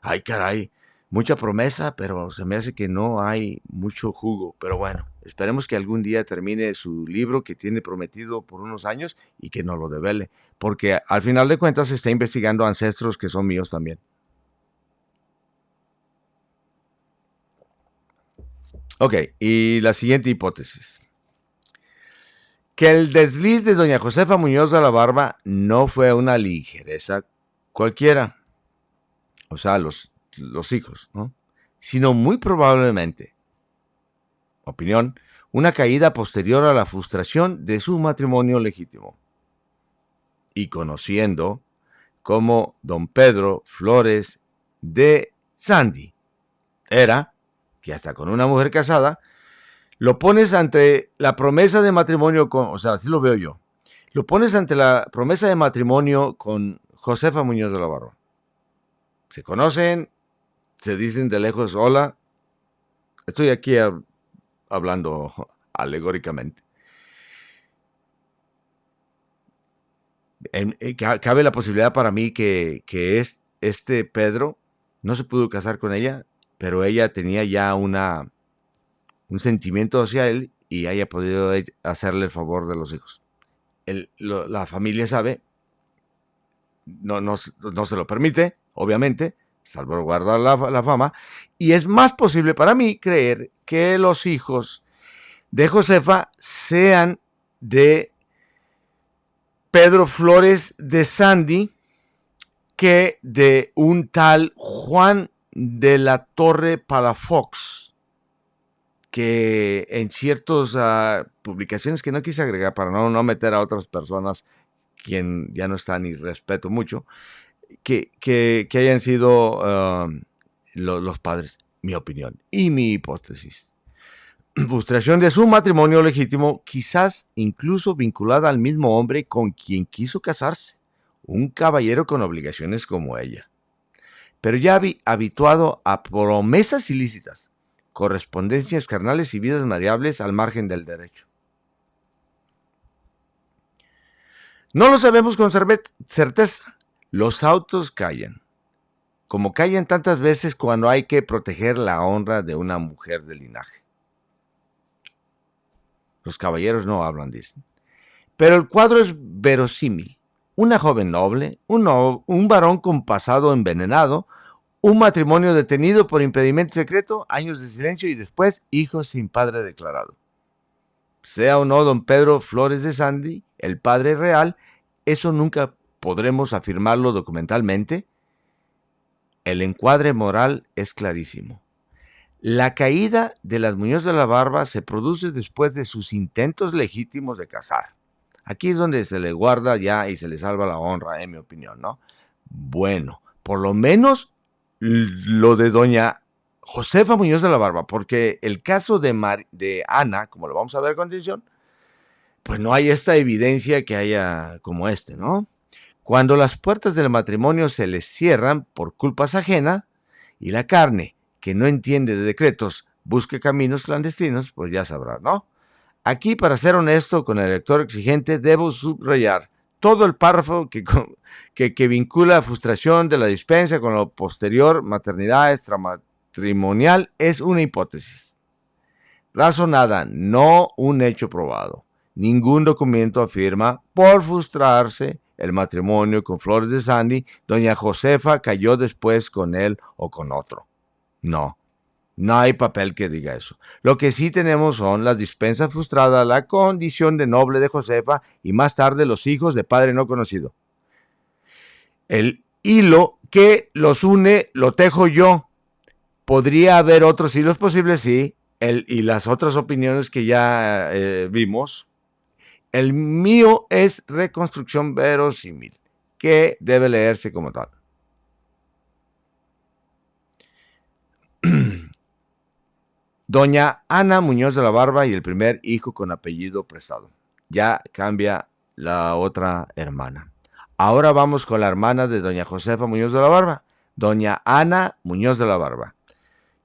Ay, caray, mucha promesa, pero se me hace que no hay mucho jugo. Pero bueno, esperemos que algún día termine su libro que tiene prometido por unos años y que nos lo devele. Porque al final de cuentas está investigando ancestros que son míos también. Ok, y la siguiente hipótesis. Que el desliz de doña Josefa Muñoz de la Barba no fue una ligereza cualquiera, o sea, los hijos, ¿no? Sino muy probablemente, opinión, una caída posterior a la frustración de su matrimonio legítimo. Y conociendo cómo don Pedro Flores de Sandy era, que hasta con una mujer casada, lo pones ante la promesa de matrimonio con, o sea, así lo veo yo, lo pones ante la promesa de matrimonio con Josefa Muñoz de la Barba. Se conocen, se dicen de lejos, hola, estoy aquí hablando alegóricamente. Cabe la posibilidad para mí que este Pedro no se pudo casar con ella, pero ella tenía ya un sentimiento hacia él y haya podido hacerle el favor de los hijos. La familia sabe, no se lo permite, obviamente, salvaguardar la fama, y es más posible para mí creer que los hijos de Josefa sean de Pedro Flores de Sandy que de un tal Juan de la Torre Palafox, que en ciertas publicaciones que no quise agregar para no meter a otras personas quien ya no están y respeto mucho, que hayan sido los padres, mi opinión y mi hipótesis. Frustración de su matrimonio legítimo, quizás incluso vinculada al mismo hombre con quien quiso casarse, un caballero con obligaciones como ella, pero ya habituado a promesas ilícitas, correspondencias carnales y vidas variables al margen del derecho. No lo sabemos con certeza. Los autos callan, como callan tantas veces cuando hay que proteger la honra de una mujer de linaje. Los caballeros no hablan, dicen. Pero el cuadro es verosímil. Una joven noble, un varón con pasado envenenado, un matrimonio detenido por impedimento secreto, años de silencio y después hijos sin padre declarado. Sea o no don Pedro Flores de Sandy, el padre real, eso nunca podremos afirmarlo documentalmente. El encuadre moral es clarísimo. La caída de las Muñoz de la Barba se produce después de sus intentos legítimos de casar. Aquí es donde se le guarda ya y se le salva la honra, en mi opinión, ¿no? Bueno, por lo menos lo de doña Josefa Muñoz de la Barba, porque el caso de Ana, como lo vamos a ver a continuación, pues no hay esta evidencia que haya como este, ¿no? Cuando las puertas del matrimonio se les cierran por culpas ajenas y la carne, que no entiende de decretos, busque caminos clandestinos, pues ya sabrá, ¿no? Aquí, para ser honesto con el lector exigente, debo subrayar todo el párrafo que vincula la frustración de la dispensa con lo posterior, maternidad extramatrimonial, es una hipótesis razonada, no un hecho probado. Ningún documento afirma, por frustrarse el matrimonio con Flores de Sandy, doña Josefa cayó después con él o con otro. No hay papel que diga eso. Lo que sí tenemos son las dispensas frustradas, la condición de noble de Josefa y más tarde los hijos de padre no conocido. El hilo que los une lo tejo yo. ¿Podría haber otros hilos posibles? Sí. Y las otras opiniones que ya vimos. El mío es reconstrucción verosímil, que debe leerse como tal. Doña Ana Muñoz de la Barba y el primer hijo con apellido prestado. Ya cambia la otra hermana. Ahora vamos con la hermana de doña Josefa Muñoz de la Barba, doña Ana Muñoz de la Barba,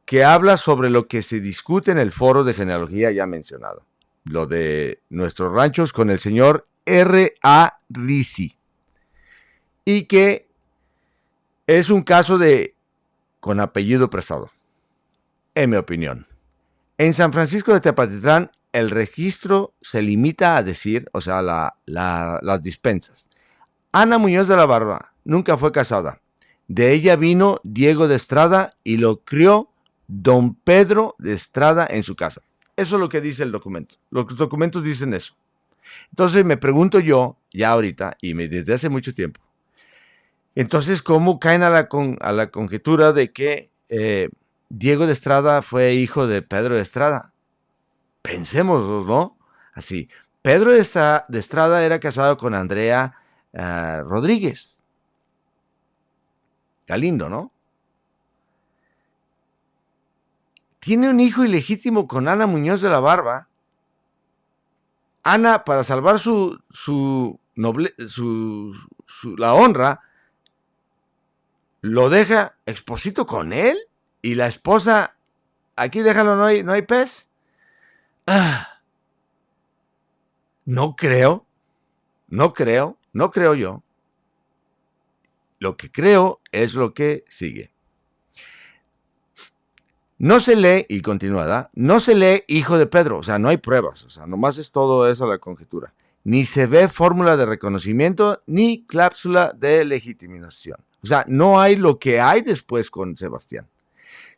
que habla sobre lo que se discute en el foro de genealogía ya mencionado. Lo de nuestros ranchos con el señor R.A. Risi, y que es un caso de con apellido prestado, en mi opinión. En San Francisco de Tepatitlán, el registro se limita a decir, o sea, las dispensas. Ana Muñoz de la Barba nunca fue casada. De ella vino Diego de Estrada y lo crió don Pedro de Estrada en su casa. Eso es lo que dice el documento. Los documentos dicen eso. Entonces me pregunto yo, ya ahorita, y desde hace mucho tiempo, entonces, ¿cómo caen a la conjetura de que Diego de Estrada fue hijo de Pedro de Estrada? Pensémoslo, ¿no? Así. Pedro de Estrada era casado con Andrea Rodríguez Galindo, ¿no? Tiene un hijo ilegítimo con Ana Muñoz de la Barba. Ana, para salvar la honra, lo deja Expósito con él, y la esposa, aquí déjalo, no hay pez. No creo yo. Lo que creo es lo que sigue. No se lee, y continúa, ¿verdad? No se lee hijo de Pedro, o sea, no hay pruebas, o sea, nomás es todo eso la conjetura. Ni se ve fórmula de reconocimiento, ni cláusula de legitimación. O sea, no hay lo que hay después con Sebastián.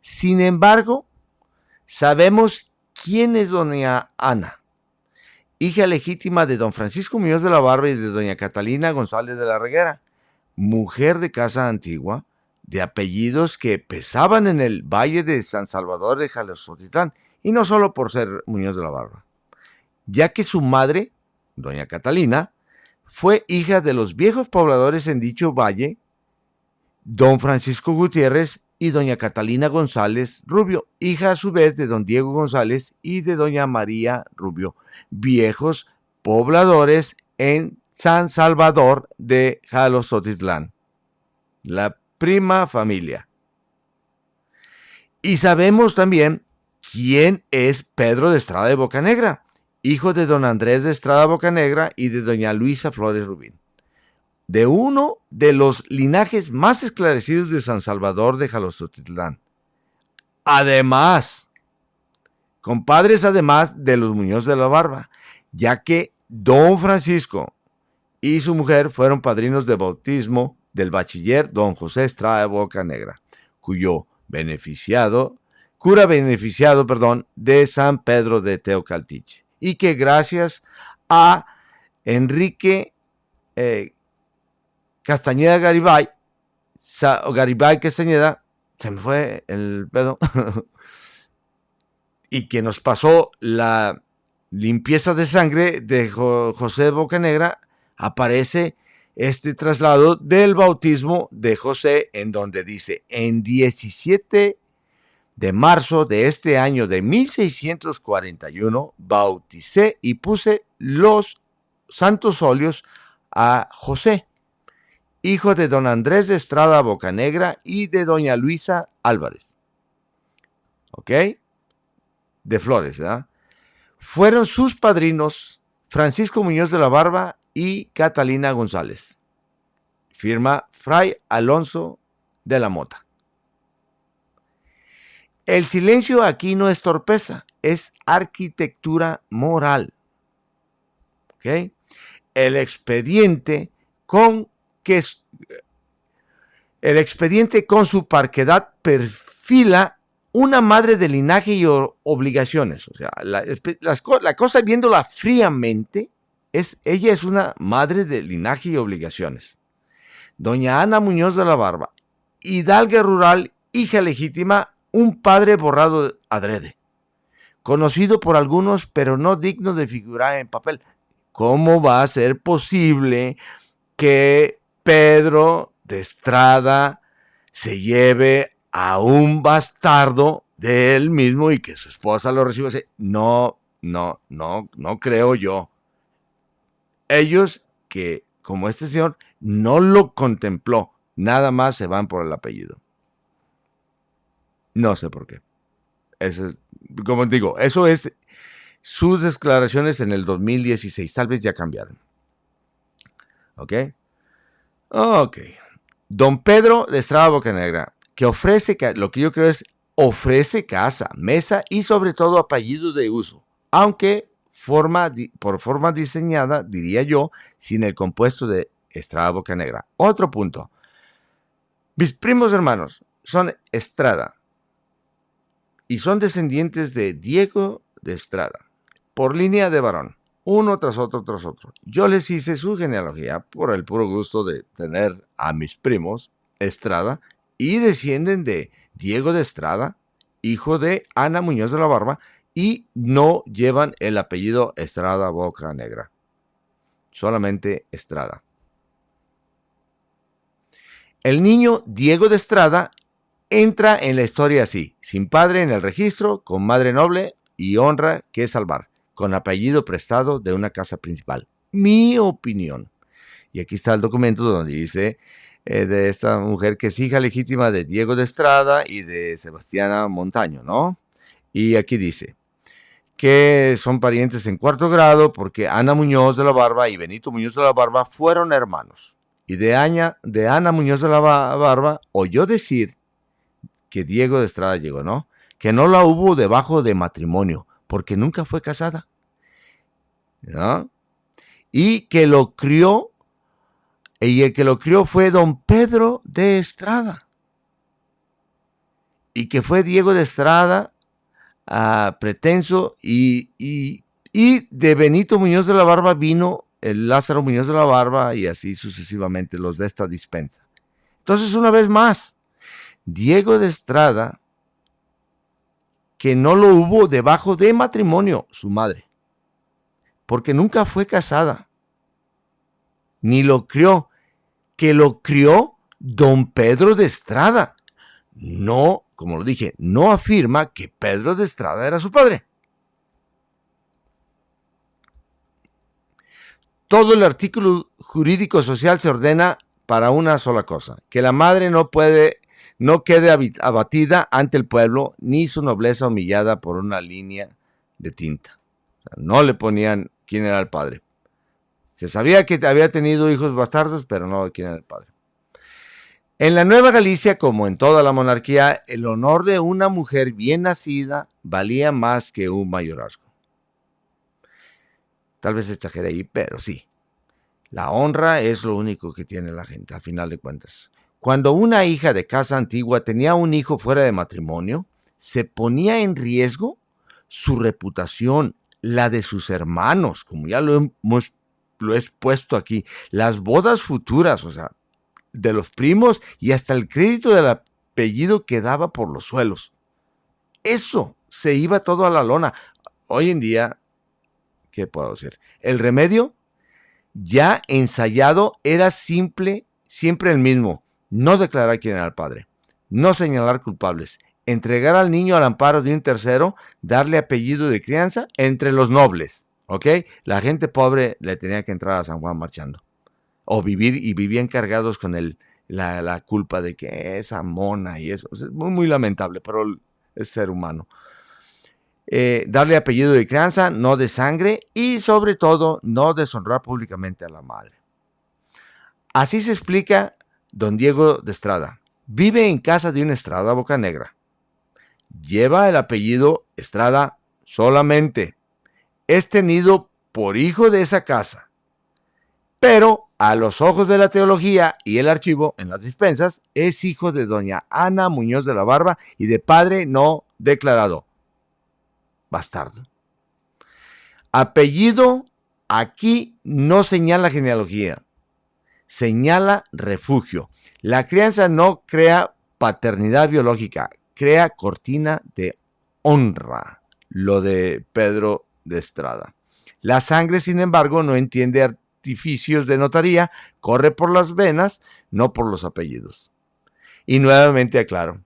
Sin embargo, sabemos quién es doña Ana, hija legítima de don Francisco Muñoz de la Barba y de doña Catalina González de la Reguera, mujer de casa antigua, de apellidos que pesaban en el Valle de San Salvador de Jalostotitlán, y no solo por ser Muñoz de la Barba, ya que su madre, doña Catalina, fue hija de los viejos pobladores en dicho valle, don Francisco Gutiérrez y doña Catalina González Rubio, hija a su vez de don Diego González y de doña María Rubio, viejos pobladores en San Salvador de Jalostotitlán. La prima familia. Y sabemos también quién es Pedro de Estrada de Bocanegra, hijo de don Andrés de Estrada Bocanegra y de doña Luisa Flores Rubín, de uno de los linajes más esclarecidos de San Salvador de Jalostotitlán. Además, compadres además de los Muñoz de la Barba, ya que don Francisco y su mujer fueron padrinos de bautismo del bachiller don José Estrada de Bocanegra, cura beneficiado de San Pedro de Teocaltiche, y que gracias a Enrique Castañeda Garibay Castañeda, se me fue el pedo, y que nos pasó la limpieza de sangre de José Bocanegra, aparece este traslado del bautismo de José, en donde dice: en 17 de marzo de este año de 1641, bauticé y puse los santos óleos a José, hijo de don Andrés de Estrada Bocanegra y de doña Luisa Álvarez. ¿Ok? De Flores, ¿verdad? Fueron sus padrinos Francisco Muñoz de la Barba y Catalina González. Firma Fray Alonso de la Mota. El silencio aquí no es torpeza, es arquitectura moral. ¿Ok? El expediente con su parquedad perfila una madre de linaje y obligaciones. O sea, la cosa viéndola fríamente, ella es una madre de linaje y obligaciones. Doña Ana Muñoz de la Barba, hidalga rural, hija legítima, un padre borrado adrede, conocido por algunos, pero no digno de figurar en papel. ¿Cómo va a ser posible que Pedro de Estrada se lleve a un bastardo de él mismo y que su esposa lo reciba así? No creo yo. Ellos, que como este señor no lo contempló, nada más se van por el apellido. No sé por qué. Eso es, como digo, eso es sus declaraciones en el 2016. Tal vez ya cambiaron. ¿Ok? Ok. Don Pedro de Estrada Bocanegra, que ofrece, lo que yo creo es, ofrece casa, mesa y sobre todo apellido de uso, aunque por forma diseñada, diría yo, sin el compuesto de Estrada Bocanegra. Otro punto. Mis primos hermanos son Estrada y son descendientes de Diego de Estrada, por línea de varón, uno tras otro tras otro. Yo les hice su genealogía por el puro gusto de tener a mis primos Estrada y descienden de Diego de Estrada, hijo de Ana Muñoz de la Barba, y no llevan el apellido Estrada Bocanegra, solamente Estrada. El niño Diego de Estrada entra en la historia así, sin padre en el registro, con madre noble y honra que salvar, con apellido prestado de una casa principal. Mi opinión. Y aquí está el documento donde dice de esta mujer que es hija legítima de Diego de Estrada y de Sebastiana Montaño, ¿no? Y aquí dice que son parientes en cuarto grado porque Ana Muñoz de la Barba y Benito Muñoz de la Barba fueron hermanos. Y de Ana Muñoz de la Barba oyó decir que Diego de Estrada llegó, ¿no? Que no la hubo debajo de matrimonio, porque nunca fue casada, ¿no? Y que lo crió, y el que lo crió fue don Pedro de Estrada. Y que fue Diego de Estrada, pretenso, y de Benito Muñoz de la Barba vino el Lázaro Muñoz de la Barba, y así sucesivamente, los de esta dispensa. Entonces, una vez más, Diego de Estrada, que no lo hubo debajo de matrimonio, su madre, porque nunca fue casada, ni lo crió, que lo crió don Pedro de Estrada. No, como lo dije, no afirma que Pedro de Estrada era su padre. Todo el artículo jurídico social se ordena para una sola cosa, que la madre no quede abatida ante el pueblo, ni su nobleza humillada por una línea de tinta. O sea, no le ponían quién era el padre. Se sabía que había tenido hijos bastardos, pero no quién era el padre. En la Nueva Galicia, como en toda la monarquía, el honor de una mujer bien nacida valía más que un mayorazgo. Tal vez exageré ahí, pero sí. La honra es lo único que tiene la gente, al final de cuentas. Cuando una hija de casa antigua tenía un hijo fuera de matrimonio, se ponía en riesgo su reputación, la de sus hermanos, como ya lo he expuesto aquí, las bodas futuras, o sea, de los primos y hasta el crédito del apellido quedaba por los suelos. Eso se iba todo a la lona. Hoy en día, ¿qué puedo decir? El remedio ya ensayado era siempre el mismo. No declarar quién era el padre, no señalar culpables, entregar al niño al amparo de un tercero, darle apellido de crianza entre los nobles, ¿ok? La gente pobre le tenía que entrar a San Juan marchando. O vivían cargados con la culpa de que esa mona y eso. Es muy, muy lamentable, pero es ser humano. Darle apellido de crianza, no de sangre, y sobre todo, no deshonrar públicamente a la madre. Así se explica don Diego de Estrada. Vive en casa de una Estrada Bocanegra. Lleva el apellido Estrada solamente. Es tenido por hijo de esa casa. Pero a los ojos de la teología y el archivo en las dispensas, es hijo de doña Ana Muñoz de la Barba y de padre no declarado. Bastardo. Apellido aquí no señala genealogía, señala refugio. La crianza no crea paternidad biológica, crea cortina de honra, lo de Pedro de Estrada. La sangre, sin embargo, no entiende artificios de notaría, corre por las venas, no por los apellidos. Y nuevamente aclaro,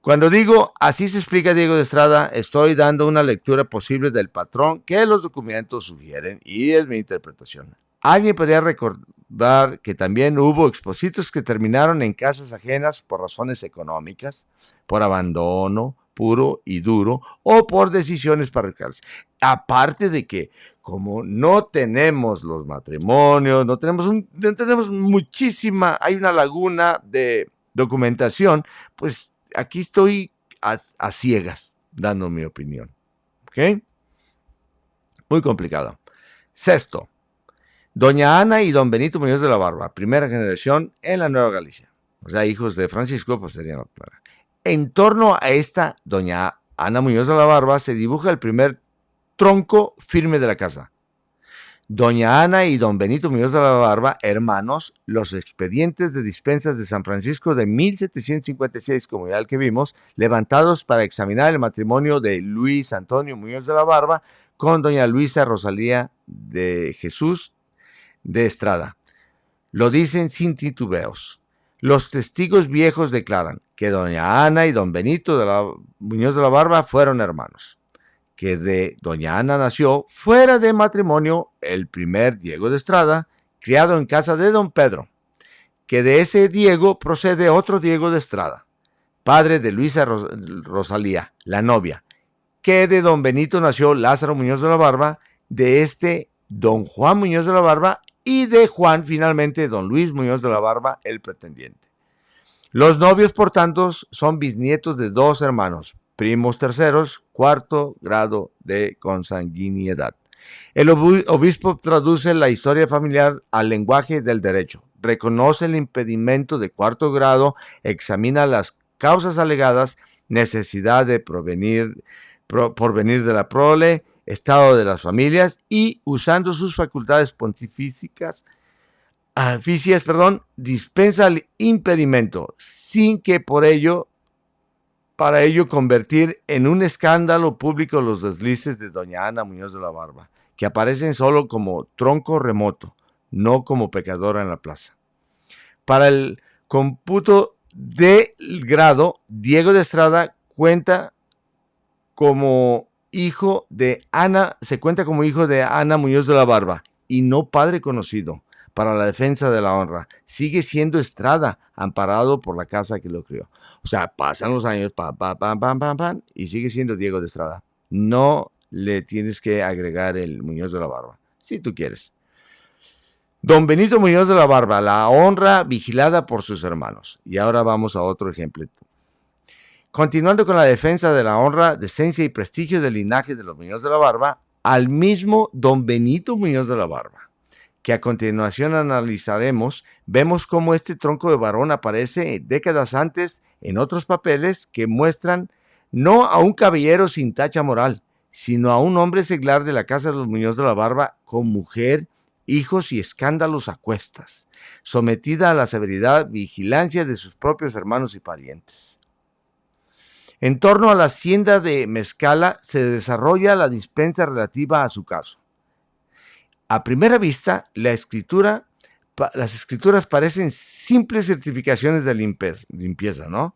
cuando digo así se explica Diego de Estrada, estoy dando una lectura posible del patrón que los documentos sugieren y es mi interpretación. Alguien podría recordar que también hubo expósitos que terminaron en casas ajenas por razones económicas, por abandono, puro y duro o por decisiones parroquiales. Aparte de que, como no tenemos los matrimonios, no tenemos muchísima, hay una laguna de documentación, pues aquí estoy a ciegas dando mi opinión. ¿Ok? Muy complicado. Sexto, doña Ana y don Benito Muñoz de la Barba, primera generación en la Nueva Galicia. O sea, hijos de Francisco, pues serían la primera. En torno a esta doña Ana Muñoz de la Barba se dibuja el primer tronco firme de la casa. Doña Ana y don Benito Muñoz de la Barba, hermanos, los expedientes de dispensas de San Francisco de 1756, como ya el que vimos, levantados para examinar el matrimonio de Luis Antonio Muñoz de la Barba con doña Luisa Rosalía de Jesús de Estrada. Lo dicen sin titubeos. Los testigos viejos declaran que doña Ana y don Benito Muñoz de la Barba fueron hermanos, que de doña Ana nació fuera de matrimonio el primer Diego de Estrada, criado en casa de don Pedro, que de ese Diego procede otro Diego de Estrada, padre de Luisa Rosalía, la novia, que de don Benito nació Lázaro Muñoz de la Barba, de este don Juan Muñoz de la Barba y de Juan finalmente don Luis Muñoz de la Barba, el pretendiente. Los novios, por tanto, son bisnietos de dos hermanos, primos terceros, cuarto grado de consanguinidad. El obispo traduce la historia familiar al lenguaje del derecho, reconoce el impedimento de cuarto grado, examina las causas alegadas, necesidad de porvenir de la prole, estado de las familias y, usando sus facultades pontificias, dispensa el impedimento, sin que para ello convertir en un escándalo público los deslices de doña Ana Muñoz de la Barba, que aparecen solo como tronco remoto, no como pecadora en la plaza. Para el cómputo del grado, Diego de Estrada se cuenta como hijo de Ana Muñoz de la Barba y no padre conocido. Para la defensa de la honra, sigue siendo Estrada, amparado por la casa que lo crió. O sea, pasan los años, y sigue siendo Diego de Estrada. No le tienes que agregar el Muñoz de la Barba, si tú quieres. Don Benito Muñoz de la Barba, la honra vigilada por sus hermanos. Y ahora vamos a otro ejemplo. Continuando con la defensa de la honra, decencia y prestigio del linaje de los Muñoz de la Barba, al mismo don Benito Muñoz de la Barba, que a continuación analizaremos, vemos cómo este tronco de varón aparece décadas antes en otros papeles que muestran no a un caballero sin tacha moral, sino a un hombre seglar de la casa de los Muñoz de la Barba con mujer, hijos y escándalos a cuestas, sometida a la severidad vigilancia de sus propios hermanos y parientes. En torno a la hacienda de Mezcala se desarrolla la dispensa relativa a su caso. A primera vista, las escrituras parecen simples certificaciones de limpieza, ¿no?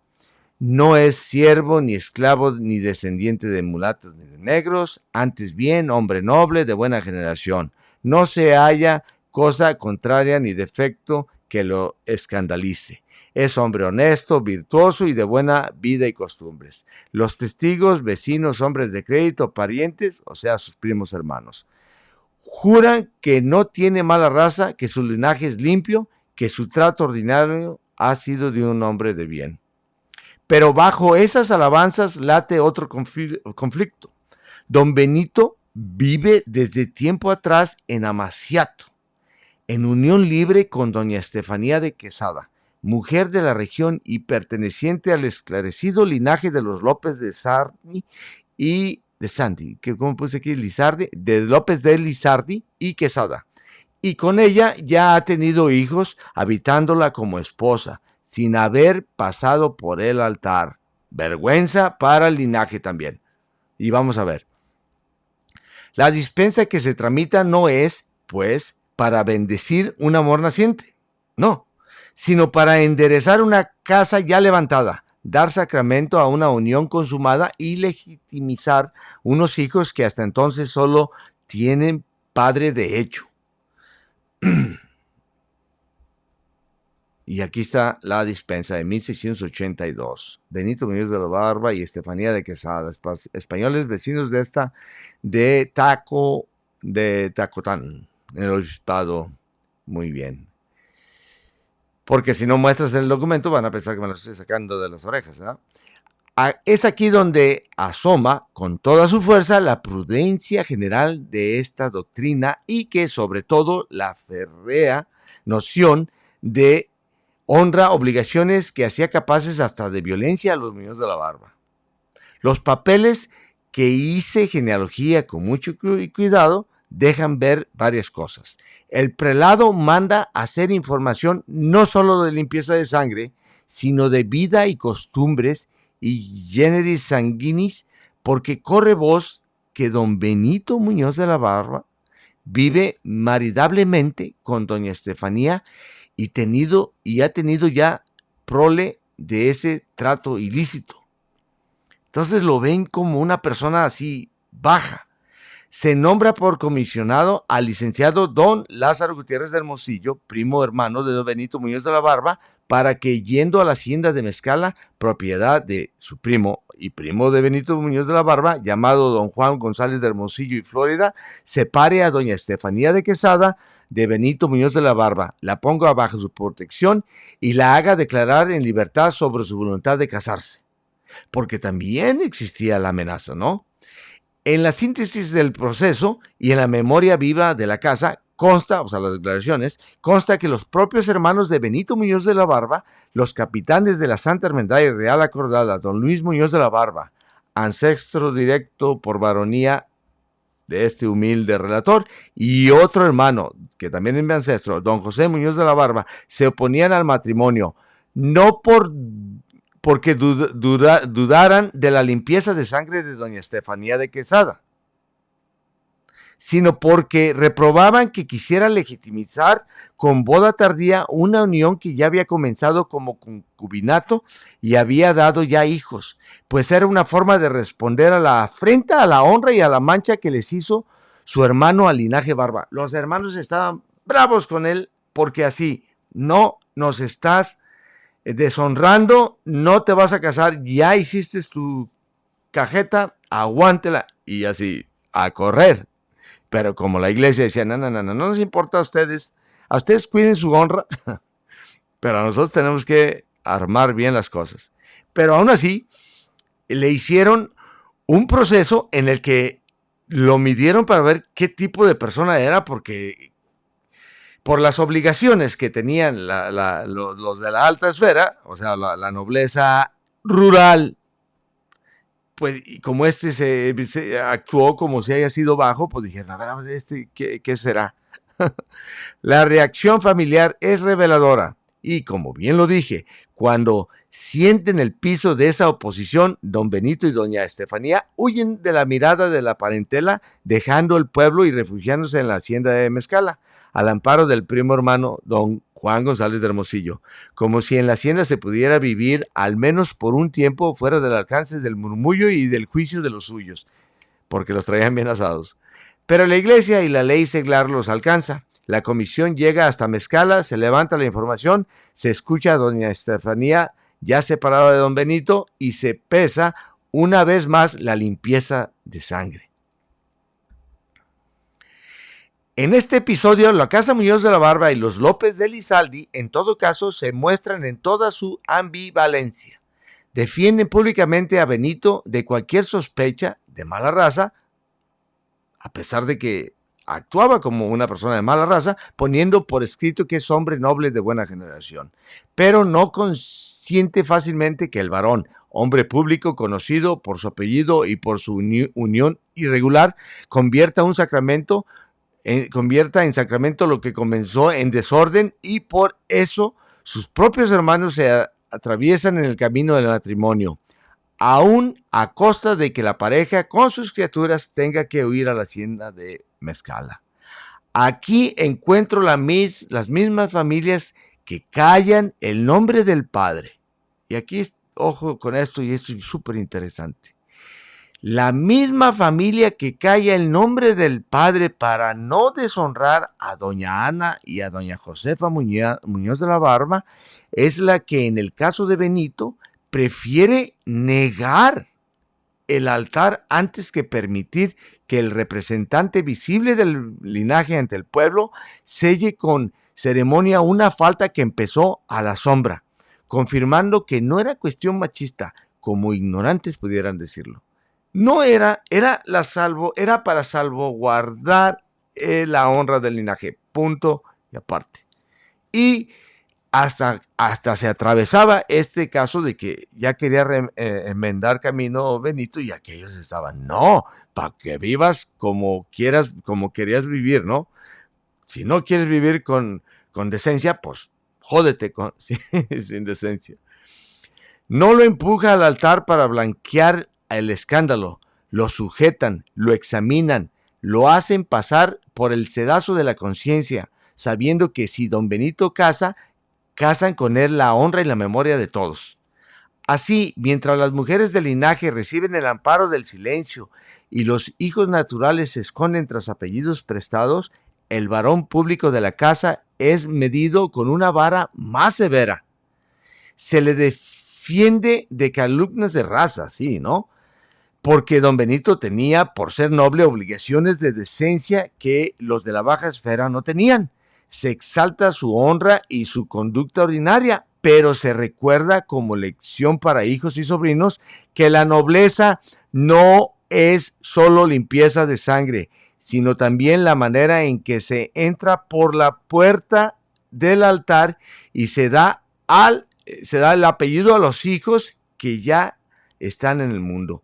No es siervo, ni esclavo, ni descendiente de mulatos, ni de negros, antes bien, hombre noble, de buena generación. No se halla cosa contraria ni defecto que lo escandalice. Es hombre honesto, virtuoso y de buena vida y costumbres. Los testigos, vecinos, hombres de crédito, parientes, o sea, sus primos hermanos, juran que no tiene mala raza, que su linaje es limpio, que su trato ordinario ha sido de un hombre de bien. Pero bajo esas alabanzas late otro conflicto. Don Benito vive desde tiempo atrás en Amaciato, en unión libre con doña Estefanía de Quesada, mujer de la región y perteneciente al esclarecido linaje de los López de Sarni y de Santi, que como puse aquí, Lizardi, de López de Lizardi y Quesada. Y con ella ya ha tenido hijos, habitándola como esposa, sin haber pasado por el altar. Vergüenza para el linaje también. Y vamos a ver. La dispensa que se tramita no es, pues, para bendecir un amor naciente, no, sino para enderezar una casa ya levantada, dar sacramento a una unión consumada y legitimizar unos hijos que hasta entonces solo tienen padre de hecho. Y aquí está la dispensa de 1682. Benito Muñoz de la Barba y Estefanía de Quesada, españoles vecinos de Tacotán, en el obispado. Muy bien. Porque si no muestras el documento van a pensar que me lo estoy sacando de las orejas, ¿no? Es aquí donde asoma con toda su fuerza la prudencia general de esta doctrina y que sobre todo la férrea noción de honra, obligaciones que hacía capaces hasta de violencia a los Muñoz de la Barba. Los papeles que hice genealogía con mucho cuidado dejan ver varias cosas. El prelado manda hacer información no solo de limpieza de sangre, sino de vida y costumbres y generis sanguinis, porque corre voz que don Benito Muñoz de la Barba vive maridablemente con doña Estefanía y ha tenido ya prole de ese trato ilícito. Entonces lo ven como una persona así baja. Se nombra por comisionado al licenciado don Lázaro Gutiérrez de Hermosillo, primo hermano de don Benito Muñoz de la Barba, para que yendo a la hacienda de Mezcala, propiedad de su primo y primo de Benito Muñoz de la Barba, llamado don Juan González de Hermosillo y Florida, separe a doña Estefanía de Quesada de Benito Muñoz de la Barba, la ponga bajo su protección y la haga declarar en libertad sobre su voluntad de casarse. Porque también existía la amenaza, ¿no? En la síntesis del proceso y en la memoria viva de la casa consta, o sea, las declaraciones, consta que los propios hermanos de Benito Muñoz de la Barba, los capitanes de la Santa Hermandad y Real Acordada, don Luis Muñoz de la Barba, ancestro directo por varonía de este humilde relator, y otro hermano, que también es mi ancestro, don José Muñoz de la Barba, se oponían al matrimonio, no porque dudaran de la limpieza de sangre de doña Estefanía de Quesada, sino porque reprobaban que quisiera legitimizar con boda tardía una unión que ya había comenzado como concubinato y había dado ya hijos, pues era una forma de responder a la afrenta, a la honra y a la mancha que les hizo su hermano al linaje Barba. Los hermanos estaban bravos con él porque así, no nos estás deshonrando, no te vas a casar, ya hiciste tu cajeta, aguántela, y así, a correr. Pero como la iglesia decía, no nos importa a ustedes cuiden su honra, pero a nosotros tenemos que armar bien las cosas. Pero aún así, le hicieron un proceso en el que lo midieron para ver qué tipo de persona era, porque por las obligaciones que tenían los de la alta esfera, o sea, la nobleza rural, pues y como se actuó como si haya sido bajo, pues dijeron, a ver, ¿qué será? La reacción familiar es reveladora y, como bien lo dije, cuando sienten el piso de esa oposición, don Benito y doña Estefanía huyen de la mirada de la parentela, dejando el pueblo y refugiándose en la hacienda de Mezcala, al amparo del primo hermano don Juan González de Hermosillo, como si en la hacienda se pudiera vivir al menos por un tiempo fuera del alcance del murmullo y del juicio de los suyos, porque los traían bien asados. Pero la iglesia y la ley seglar los alcanza. La comisión llega hasta Mezcala, se levanta la información, se escucha a doña Estefanía ya separada de don Benito y se pesa una vez más la limpieza de sangre. En este episodio, la Casa Muñoz de la Barba y los López de Lizaldi, en todo caso, se muestran en toda su ambivalencia. Defienden públicamente a Benito de cualquier sospecha de mala raza, a pesar de que actuaba como una persona de mala raza, poniendo por escrito que es hombre noble de buena generación, pero no consiente fácilmente que el varón, hombre público conocido por su apellido y por su unión irregular, convierta en sacramento lo que comenzó en desorden, y por eso sus propios hermanos se atraviesan en el camino del matrimonio, aún a costa de que la pareja con sus criaturas tenga que huir a la hacienda de Mezcala. Aquí encuentro las mismas familias que callan el nombre del padre. Y aquí, ojo con esto, y esto es súper interesante. La misma familia que calla el nombre del padre para no deshonrar a doña Ana y a doña Josefa Muñoz de la Barba es la que en el caso de Benito prefiere negar el altar antes que permitir que el representante visible del linaje ante el pueblo selle con ceremonia una falta que empezó a la sombra, confirmando que no era cuestión machista, como ignorantes pudieran decirlo. No era para salvaguardar la honra del linaje, punto y aparte. Y hasta se atravesaba este caso de que ya quería enmendar camino Benito y aquellos estaban, no, para que vivas como quieras, como querías vivir, ¿no? Si no quieres vivir con decencia, pues jódete sin decencia. No lo empuja al altar para blanquear el escándalo, lo sujetan, lo examinan, lo hacen pasar por el sedazo de la conciencia, sabiendo que si don Benito casan con él la honra y la memoria de todos. Así, mientras las mujeres del linaje reciben el amparo del silencio y los hijos naturales se esconden tras apellidos prestados, el varón público de la casa es medido con una vara más severa. Se le defiende de calumnias de raza, sí, ¿no? Porque don Benito tenía, por ser noble, obligaciones de decencia que los de la baja esfera no tenían. Se exalta su honra y su conducta ordinaria, pero se recuerda como lección para hijos y sobrinos que la nobleza no es solo limpieza de sangre, sino también la manera en que se entra por la puerta del altar y se da el apellido a los hijos que ya están en el mundo.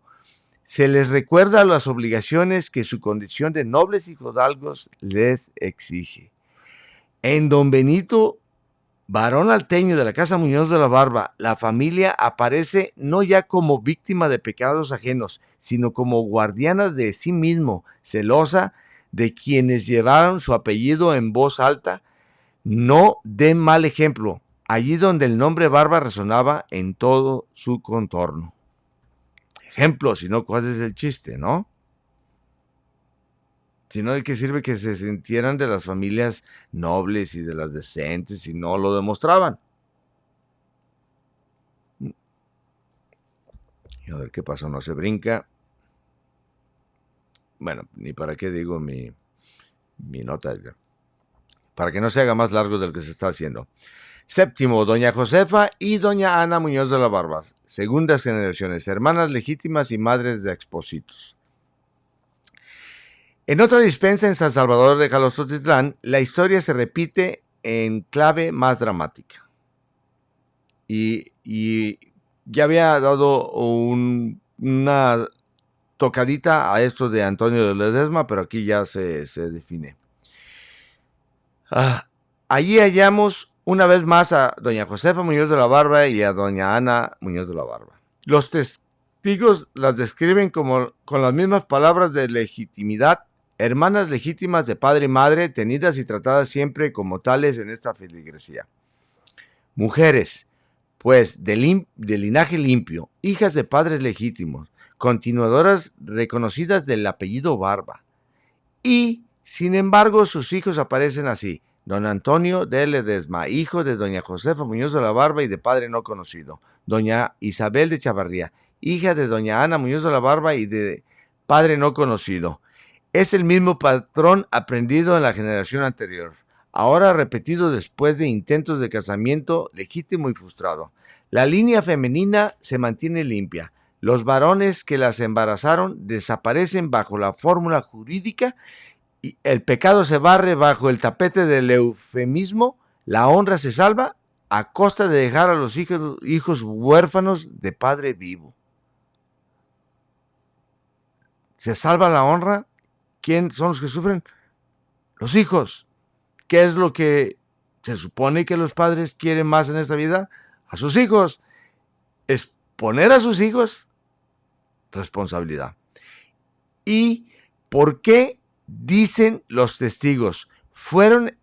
Se les recuerda las obligaciones que su condición de nobles y hidalgos les exige. En don Benito, varón alteño de la casa Muñoz de la Barba, la familia aparece no ya como víctima de pecados ajenos, sino como guardiana de sí mismo, celosa de quienes llevaron su apellido en voz alta. No den mal ejemplo, allí donde el nombre Barba resonaba en todo su contorno. Ejemplo, si no, ¿cuál es el chiste, no? Si no, ¿de qué sirve que se sintieran de las familias nobles y de las decentes si no lo demostraban? Y a ver qué pasó, no se brinca. Bueno, ni para qué digo mi nota, para que no se haga más largo del que se está haciendo. Séptimo, doña Josefa y doña Ana Muñoz de la Barba, segundas generaciones, hermanas legítimas y madres de expósitos. En otra dispensa en San Salvador de Jalostotitlán, la historia se repite en clave más dramática. Y ya había dado una tocadita a esto de Antonio de Ledesma, pero aquí ya se define. Allí hallamos una vez más a doña Josefa Muñoz de la Barba y a doña Ana Muñoz de la Barba. Los testigos las describen como con las mismas palabras de legitimidad, hermanas legítimas de padre y madre, tenidas y tratadas siempre como tales en esta feligresía. Mujeres, pues, de linaje limpio, hijas de padres legítimos, continuadoras reconocidas del apellido Barba. Y, sin embargo, sus hijos aparecen así: don Antonio de Ledesma, hijo de doña Josefa Muñoz de la Barba y de padre no conocido; doña Isabel de Chavarría, hija de doña Ana Muñoz de la Barba y de padre no conocido. Es el mismo patrón aprendido en la generación anterior, ahora repetido después de intentos de casamiento legítimo y frustrado. La línea femenina se mantiene limpia. Los varones que las embarazaron desaparecen bajo la fórmula jurídica y el pecado se barre bajo el tapete del eufemismo. La honra se salva a costa de dejar a los hijos huérfanos de padre vivo. ¿Se salva la honra? ¿Quién son los que sufren? Los hijos. ¿Qué es lo que se supone que los padres quieren más en esta vida? A sus hijos. Exponer a sus hijos, responsabilidad. ¿Y por qué dicen los testigos? Fueron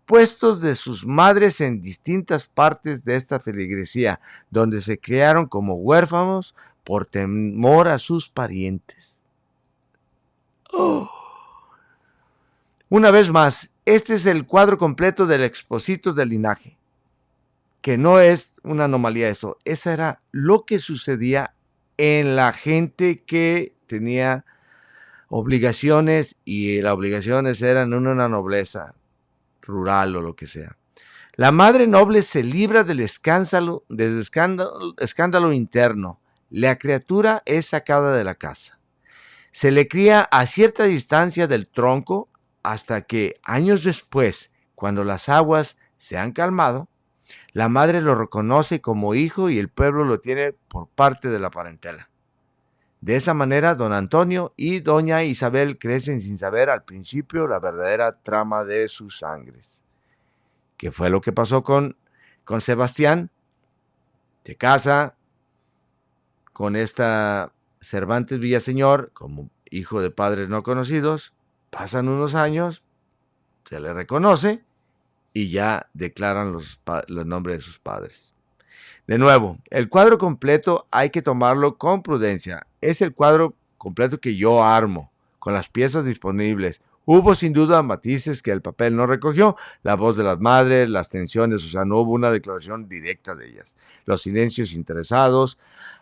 puestos de sus madres en distintas partes de esta feligresía, donde se criaron como huérfanos por temor a sus parientes. Oh. Una vez más, este es el cuadro completo del exposito del linaje, que no es una anomalía eso, esa era lo que sucedía en la gente que tenía obligaciones, y las obligaciones eran una nobleza rural o lo que sea. La madre noble se libra del escándalo interno. La criatura es sacada de la casa. Se le cría a cierta distancia del tronco hasta que, años después, cuando las aguas se han calmado, la madre lo reconoce como hijo y el pueblo lo tiene por parte de la parentela. De esa manera, don Antonio y doña Isabel crecen sin saber al principio la verdadera trama de sus sangres. ¿Qué fue lo que pasó con Sebastián? Se casa con esta Cervantes Villaseñor como hijo de padres no conocidos. Pasan unos años, se le reconoce y ya declaran los nombres de sus padres. De nuevo, el cuadro completo hay que tomarlo con prudencia. Es el cuadro completo que yo armo, con las piezas disponibles. Hubo sin duda matices que el papel no recogió, la voz de las madres, las tensiones, o sea, no hubo una declaración directa de ellas. Los silencios interesados.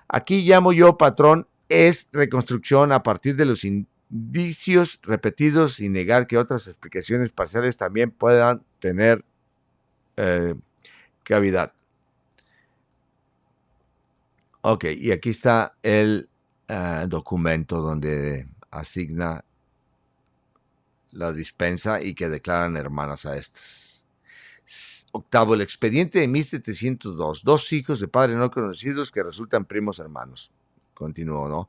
Aquí llamo yo patrón, es reconstrucción a partir de los indicios repetidos sin negar que otras explicaciones parciales también puedan tener cavidad. Ok, y aquí está el documento donde asigna la dispensa y que declaran hermanas a estas. Octavo, el expediente de 1702. Dos hijos de padres no conocidos que resultan primos hermanos. Continuó, ¿no?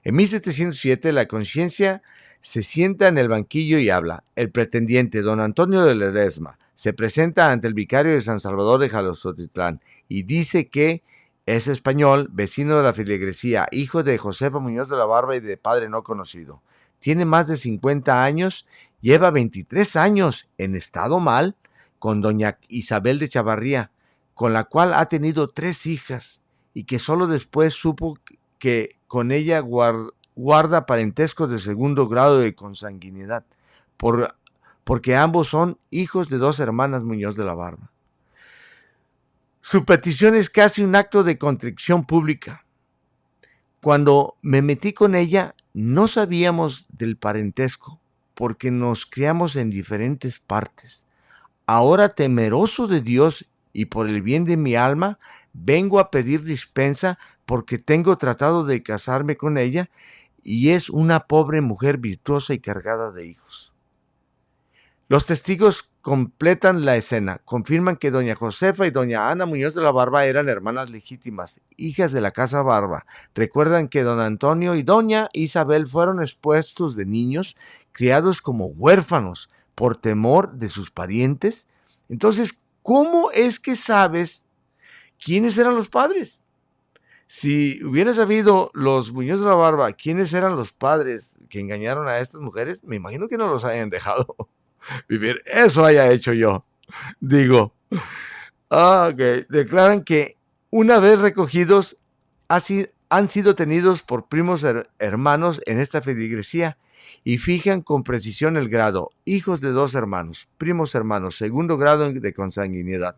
En 1707 la conciencia se sienta en el banquillo y habla. El pretendiente, don Antonio de Ledesma, se presenta ante el vicario de San Salvador de Jalostotitlán y dice que es español, vecino de la feligresía, hijo de Josefa Muñoz de la Barba y de padre no conocido. Tiene más de 50 años, lleva 23 años en estado mal con doña Isabel de Chavarría, con la cual ha tenido 3 hijas, y que solo después supo que con ella guarda parentesco de segundo grado de consanguinidad, porque ambos son hijos de 2 hermanas Muñoz de la Barba. Su petición es casi un acto de contrición pública. Cuando me metí con ella, no sabíamos del parentesco, porque nos criamos en diferentes partes. Ahora, temeroso de Dios y por el bien de mi alma, vengo a pedir dispensa porque tengo tratado de casarme con ella y es una pobre mujer virtuosa y cargada de hijos. Los testigos completan la escena, confirman que doña Josefa y doña Ana Muñoz de la Barba eran hermanas legítimas, hijas de la casa Barba. Recuerdan que don Antonio y doña Isabel fueron expuestos de niños, criados como huérfanos por temor de sus parientes. Entonces, ¿cómo es que sabes quiénes eran los padres? Si hubiera sabido los Muñoz de la Barba quiénes eran los padres que engañaron a estas mujeres, me imagino que no los hayan dejado vivir. Eso haya hecho yo. Digo, declaran que una vez recogidos han sido tenidos por primos hermanos en esta feligresía y fijan con precisión el grado, hijos de 2 hermanos, primos hermanos, segundo grado de consanguinidad.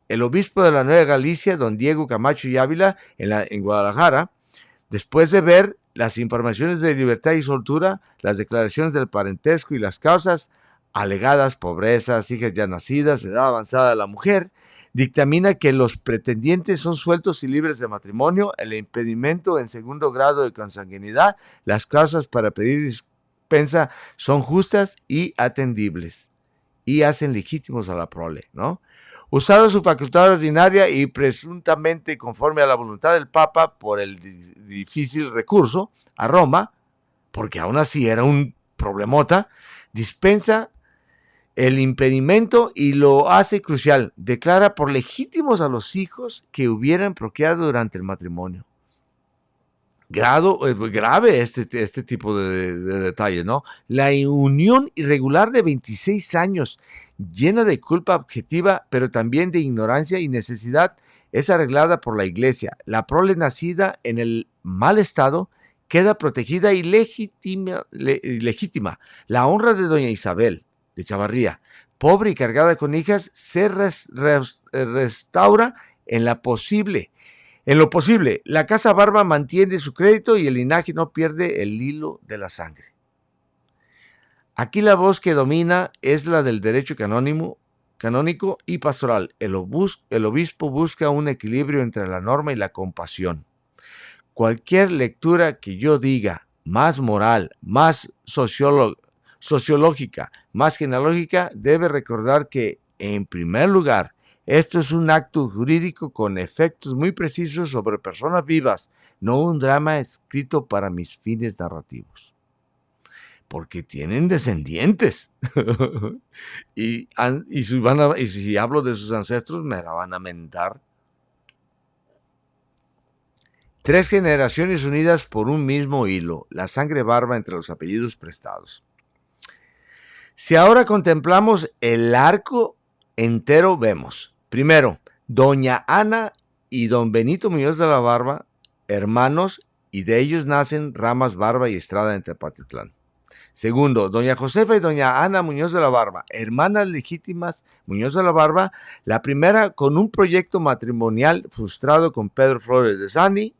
El obispo de la Nueva Galicia, don Diego Camacho y Ávila, en Guadalajara, después de ver las informaciones de libertad y soltura, las declaraciones del parentesco y las causas alegadas, pobrezas, hijas ya nacidas, edad avanzada de la mujer, dictamina que los pretendientes son sueltos y libres de matrimonio, el impedimento en segundo grado de consanguinidad, las causas para pedir dispensa son justas y atendibles, y hacen legítimos a la prole, ¿no? Usado su facultad ordinaria y presuntamente conforme a la voluntad del Papa por el difícil recurso a Roma, porque aún así era un problemota, dispensa el impedimento y lo hace crucial. Declara por legítimos a los hijos que hubieran procreado durante el matrimonio. grave este tipo de detalles, ¿no? La unión irregular de 26 años, llena de culpa objetiva, pero también de ignorancia y necesidad, es arreglada por la iglesia. La prole nacida en el mal estado queda protegida y legítima. La honra de doña Isabel de Chavarría, pobre y cargada con hijas, se restaura en lo posible. La Casa Barba mantiene su crédito y el linaje no pierde el hilo de la sangre. Aquí la voz que domina es la del derecho canónico y pastoral. El obispo busca un equilibrio entre la norma y la compasión. Cualquier lectura que yo diga, más moral, más sociológica, más genealógica, debe recordar que, en primer lugar, esto es un acto jurídico con efectos muy precisos sobre personas vivas, no un drama escrito para mis fines narrativos. Porque tienen descendientes. y si hablo de sus ancestros, me la van a mentar. 3 generaciones unidas por un mismo hilo, la sangre barba entre los apellidos prestados. Si ahora contemplamos el arco entero, vemos, primero, doña Ana y don Benito Muñoz de la Barba, hermanos, y de ellos nacen Ramas Barba y Estrada en Tepatitlán. Segundo, doña Josefa y doña Ana Muñoz de la Barba, hermanas legítimas Muñoz de la Barba, la primera con un proyecto matrimonial frustrado con Pedro Flores de Sandy,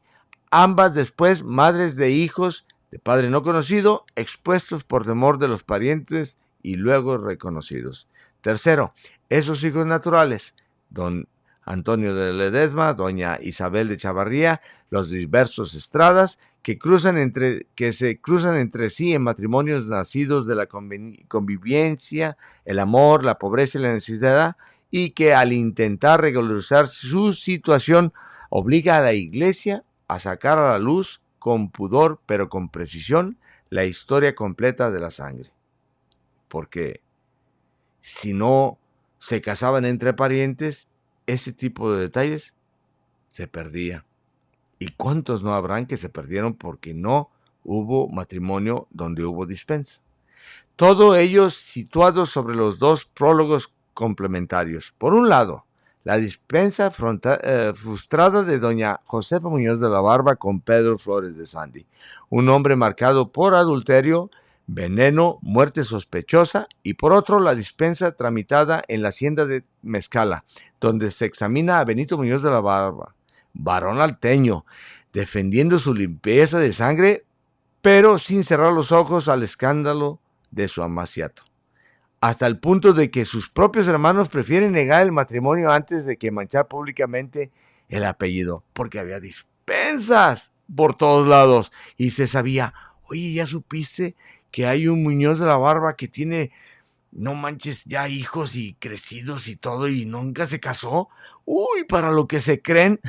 ambas después madres de hijos de padre no conocido, expuestos por temor de los parientes y luego reconocidos. Tercero, esos hijos naturales, don Antonio de Ledesma, doña Isabel de Chavarría, los diversos Estradas, que se cruzan entre sí en matrimonios nacidos de la convivencia, el amor, la pobreza y la necesidad, y que al intentar regularizar su situación obliga a la iglesia a sacar a la luz con pudor pero con precisión la historia completa de la sangre. Porque si no se casaban entre parientes, ese tipo de detalles se perdía. ¿Y cuántos no habrán que se perdieron porque no hubo matrimonio donde hubo dispensa? Todo ello situado sobre los dos prólogos complementarios. Por un lado, la dispensa frustrada de doña Josefa Muñoz de la Barba con Pedro Flores de Sandy, un hombre marcado por adulterio, veneno, muerte sospechosa, y por otro la dispensa tramitada en la hacienda de Mezcala, donde se examina a Benito Muñoz de la Barba, varón alteño, defendiendo su limpieza de sangre, pero sin cerrar los ojos al escándalo de su amaciato, hasta el punto de que sus propios hermanos prefieren negar el matrimonio antes de que manchar públicamente el apellido, porque había dispensas por todos lados y se sabía, oye, ¿ya supiste que hay un Muñoz de la Barba que tiene, no manches, ya hijos y crecidos y todo y nunca se casó? Uy, para lo que se creen,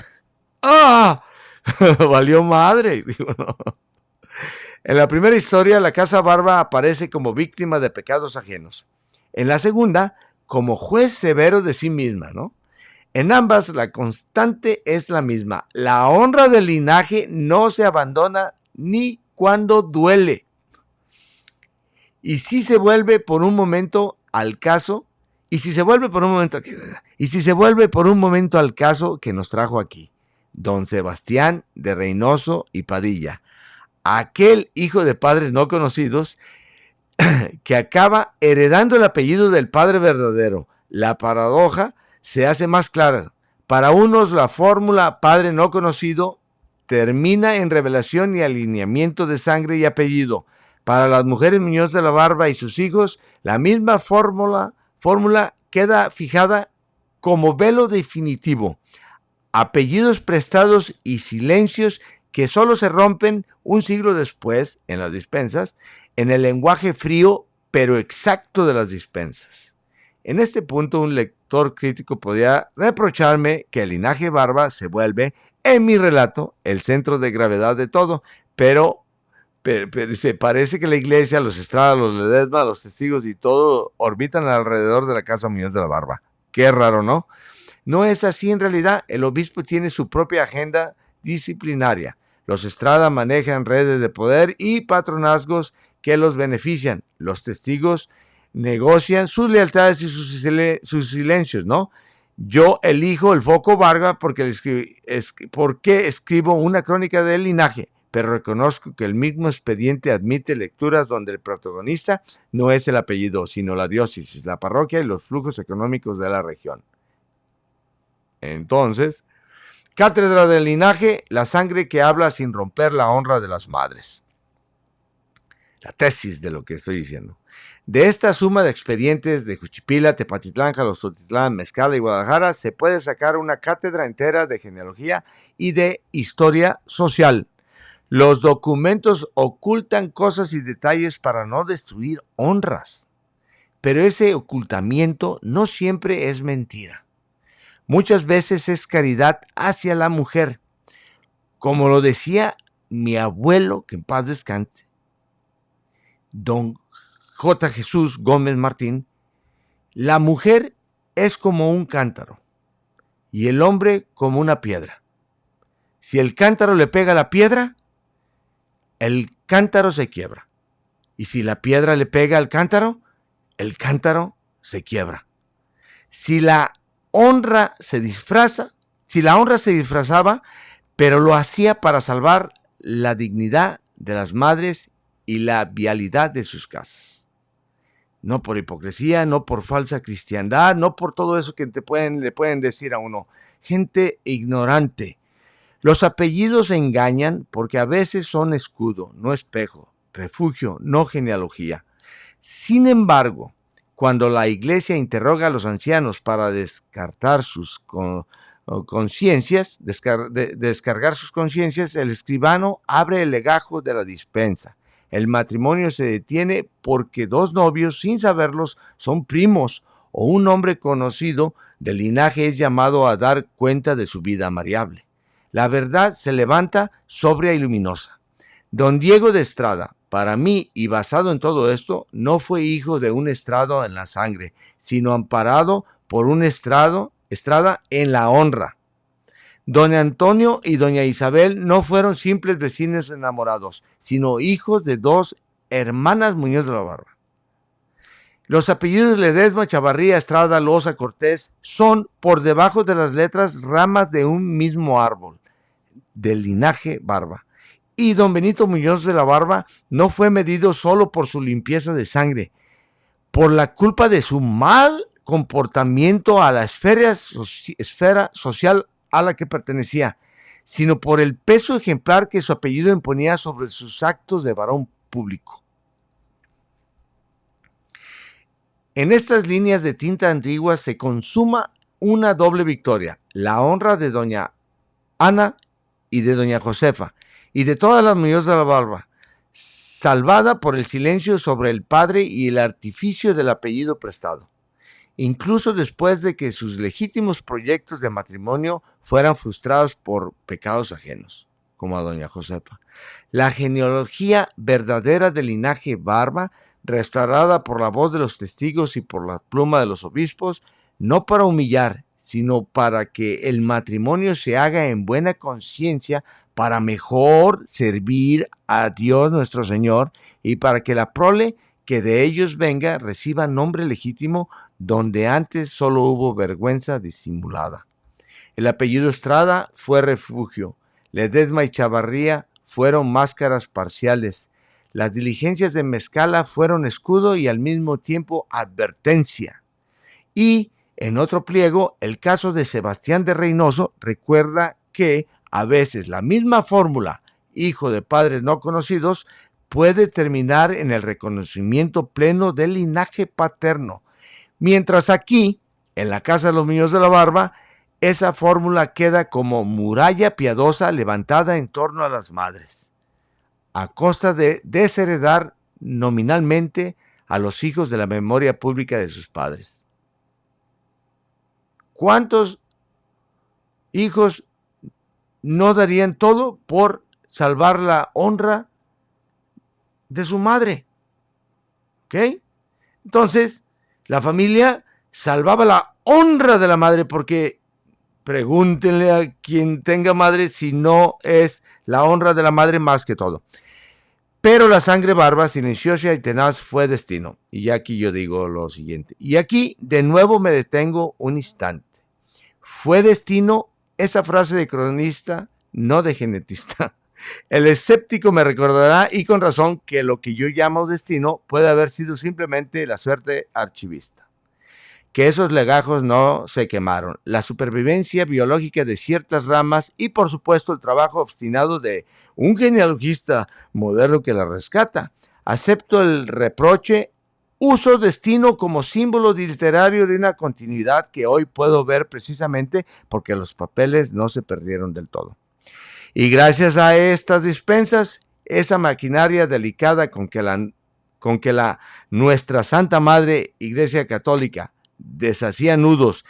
¡ah! Valió madre. Digo, no. En la primera historia, la Casa Barba aparece como víctima de pecados ajenos. En la segunda, como juez severo de sí misma, ¿no? En ambas, la constante es la misma. La honra del linaje no se abandona ni cuando duele. Y si se vuelve por un momento al caso, y si se vuelve por un momento al caso que nos trajo aquí, don Sebastián de Reynoso y Padilla, aquel hijo de padres no conocidos que acaba heredando el apellido del padre verdadero. La paradoja se hace más clara. Para unos la fórmula padre no conocido termina en revelación y alineamiento de sangre y apellido. Para las mujeres Muñoz de la Barba y sus hijos, la misma fórmula queda fijada como velo definitivo. Apellidos prestados y silencios que solo se rompen un siglo después, en las dispensas, en el lenguaje frío pero exacto de las dispensas. En este punto, un lector crítico podría reprocharme que el linaje Barba se vuelve, en mi relato, el centro de gravedad de todo, pero se parece que la iglesia, los Estrada, los Ledesma, los testigos y todo orbitan alrededor de la Casa Muñoz de la Barba. Qué raro, ¿no? No es así en realidad. El obispo tiene su propia agenda disciplinaria. Los Estrada manejan redes de poder y patronazgos que los benefician. Los testigos negocian sus lealtades y sus silencios, ¿no? Yo elijo el foco Vargas porque escribo una crónica del linaje, pero reconozco que el mismo expediente admite lecturas donde el protagonista no es el apellido, sino la diócesis, la parroquia y los flujos económicos de la región. Entonces, cátedra del linaje, la sangre que habla sin romper la honra de las madres. La tesis de lo que estoy diciendo. De esta suma de expedientes de Juchipila, Tepatitlán, Jalostotitlán, Mezcala y Guadalajara se puede sacar una cátedra entera de genealogía y de historia social. Los documentos ocultan cosas y detalles para no destruir honras, pero ese ocultamiento no siempre es mentira. Muchas veces es caridad hacia la mujer. Como lo decía mi abuelo, que en paz descanse, don J. Jesús Gómez Martín, la mujer es como un cántaro y el hombre como una piedra. Si el cántaro le pega a la piedra, el cántaro se quiebra. Y si la piedra le pega al cántaro, el cántaro se quiebra. Si la honra se disfrazaba, pero lo hacía para salvar la dignidad de las madres y la vialidad de sus casas. No por hipocresía, no por falsa cristiandad, no por todo eso que le pueden decir a uno. Gente ignorante. Los apellidos engañan porque a veces son escudo, no espejo, refugio, no genealogía. Sin embargo, cuando la iglesia interroga a los ancianos para descartar sus conciencias, descargar sus conciencias, el escribano abre el legajo de la dispensa. El matrimonio se detiene porque dos novios, sin saberlos, son primos, o un hombre conocido del linaje es llamado a dar cuenta de su vida variable. La verdad se levanta sobria y luminosa. Don Diego de Estrada, para mí y basado en todo esto, no fue hijo de un Estrada en la sangre, sino amparado por un Estrada en la honra. Don Antonio y doña Isabel no fueron simples vecinos enamorados, sino hijos de dos hermanas Muñoz de la Barba. Los apellidos Ledesma, Chavarría, Estrada, Loza, Cortés son, por debajo de las letras, ramas de un mismo árbol, del linaje Barba. Y don Benito Muñoz de la Barba no fue medido solo por su limpieza de sangre, por la culpa de su mal comportamiento a la esfera social a la que pertenecía, sino por el peso ejemplar que su apellido imponía sobre sus actos de varón público. En estas líneas de tinta antigua se consuma una doble victoria, la honra de doña Ana y de doña Josefa, y de todas las Muñoz de la Barba, salvada por el silencio sobre el padre y el artificio del apellido prestado, incluso después de que sus legítimos proyectos de matrimonio fueran frustrados por pecados ajenos, como a doña Josefa. La genealogía verdadera del linaje Barba, restaurada por la voz de los testigos y por la pluma de los obispos, no para humillar, sino para que el matrimonio se haga en buena conciencia, para mejor servir a Dios nuestro Señor y para que la prole que de ellos venga reciba nombre legítimo donde antes solo hubo vergüenza disimulada. El apellido Estrada fue refugio, Ledesma y Chavarría fueron máscaras parciales, las diligencias de Mezcala fueron escudo y al mismo tiempo advertencia. Y en otro pliego, el caso de Sebastián de Reynoso recuerda que a veces la misma fórmula, hijo de padres no conocidos, puede terminar en el reconocimiento pleno del linaje paterno. Mientras aquí, en la casa de los Muñoz de la Barba, esa fórmula queda como muralla piadosa levantada en torno a las madres, a costa de desheredar nominalmente a los hijos de la memoria pública de sus padres. ¿Cuántos hijos no darían todo por salvar la honra de su madre? ¿Ok? Entonces, la familia salvaba la honra de la madre porque Pregúntenle a quien tenga madre si no es la honra de la madre más que todo. Pero la sangre barba, silenciosa y tenaz, fue destino. Y aquí yo digo lo siguiente. Y aquí de nuevo me detengo un instante. Fue destino esa frase de cronista, no de genetista. El escéptico me recordará, y con razón, que lo que yo llamo destino puede haber sido simplemente la suerte archivista. Que esos legajos no se quemaron, la supervivencia biológica de ciertas ramas y por supuesto el trabajo obstinado de un genealogista moderno que la rescata. Acepto el reproche, uso destino como símbolo literario de una continuidad que hoy puedo ver precisamente porque los papeles no se perdieron del todo. Y gracias a estas dispensas, esa maquinaria delicada con que nuestra Santa Madre Iglesia Católica deshacía nudos,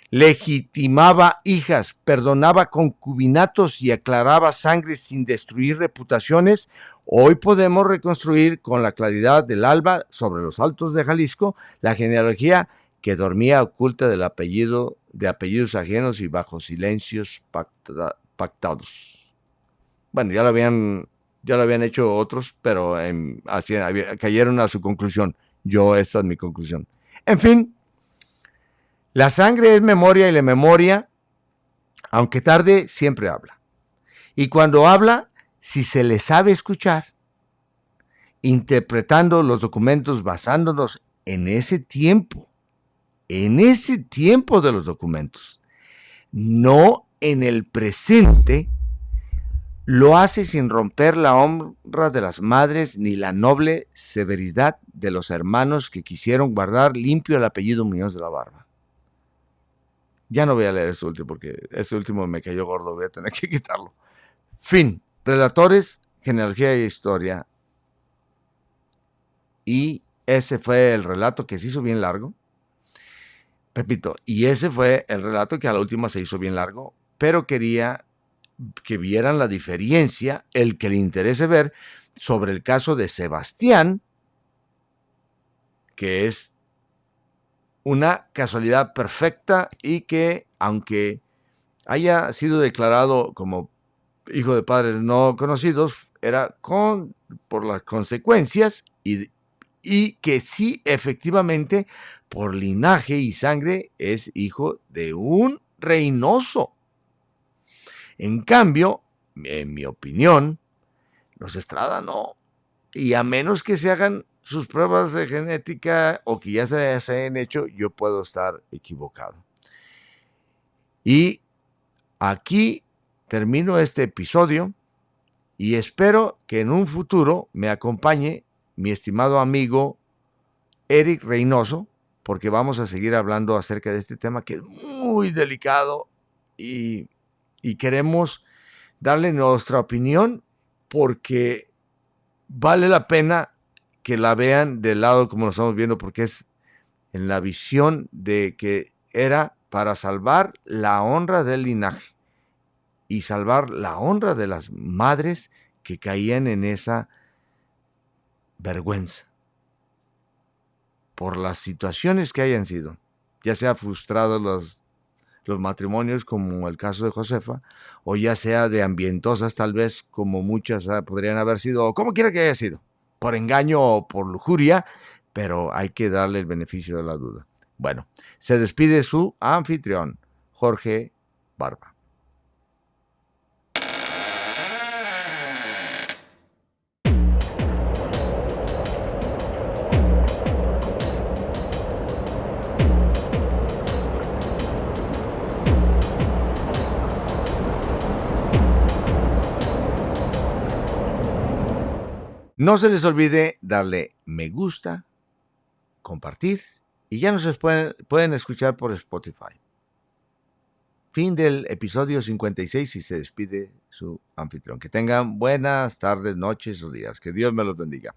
legitimaba hijas, perdonaba concubinatos y aclaraba sangre sin destruir reputaciones, hoy podemos reconstruir con la claridad del alba sobre los altos de Jalisco la genealogía que dormía oculta de apellidos ajenos y bajo silencios pactados. Bueno, ya lo habían hecho otros, pero cayeron a su conclusión. Esta es mi conclusión. En fin, la sangre es memoria y la memoria, aunque tarde, siempre habla. Y cuando habla, si se le sabe escuchar, interpretando los documentos basándonos en ese tiempo de los documentos, no en el presente, lo hace sin romper la honra de las madres ni la noble severidad de los hermanos que quisieron guardar limpio el apellido Muñoz de la Barba. Ya no voy a leer este último porque este último me cayó gordo, voy a tener que quitarlo. Fin. Relatores, genealogía y historia. Y ese fue el relato que se hizo bien largo. Repito, y ese fue el relato que a la última se hizo bien largo, pero quería que vieran la diferencia, el que le interese ver, sobre el caso de Sebastián, que es una casualidad perfecta y que, aunque haya sido declarado como hijo de padres no conocidos, era por las consecuencias y que sí, efectivamente, por linaje y sangre, es hijo de un Reynoso. En cambio, en mi opinión, los Estrada no. Y a menos que se hagan sus pruebas de genética o que ya se hayan hecho, yo puedo estar equivocado. Y aquí termino este episodio y espero que en un futuro me acompañe mi estimado amigo Eric Reynoso, porque vamos a seguir hablando acerca de este tema que es muy delicado y queremos darle nuestra opinión porque vale la pena que la vean del lado como lo estamos viendo, porque es en la visión de que era para salvar la honra del linaje y salvar la honra de las madres que caían en esa vergüenza por las situaciones que hayan sido, ya sea frustrados los matrimonios como el caso de Josefa, o ya sea de ambientosas tal vez como muchas podrían haber sido, o como quiera que haya sido, por engaño o por lujuria, pero hay que darle el beneficio de la duda. Bueno, se despide su anfitrión, Jorge Barba. No se les olvide darle me gusta, compartir y ya nos pueden escuchar por Spotify. Fin del episodio 56 y se despide su anfitrión. Que tengan buenas tardes, noches o días. Que Dios me los bendiga.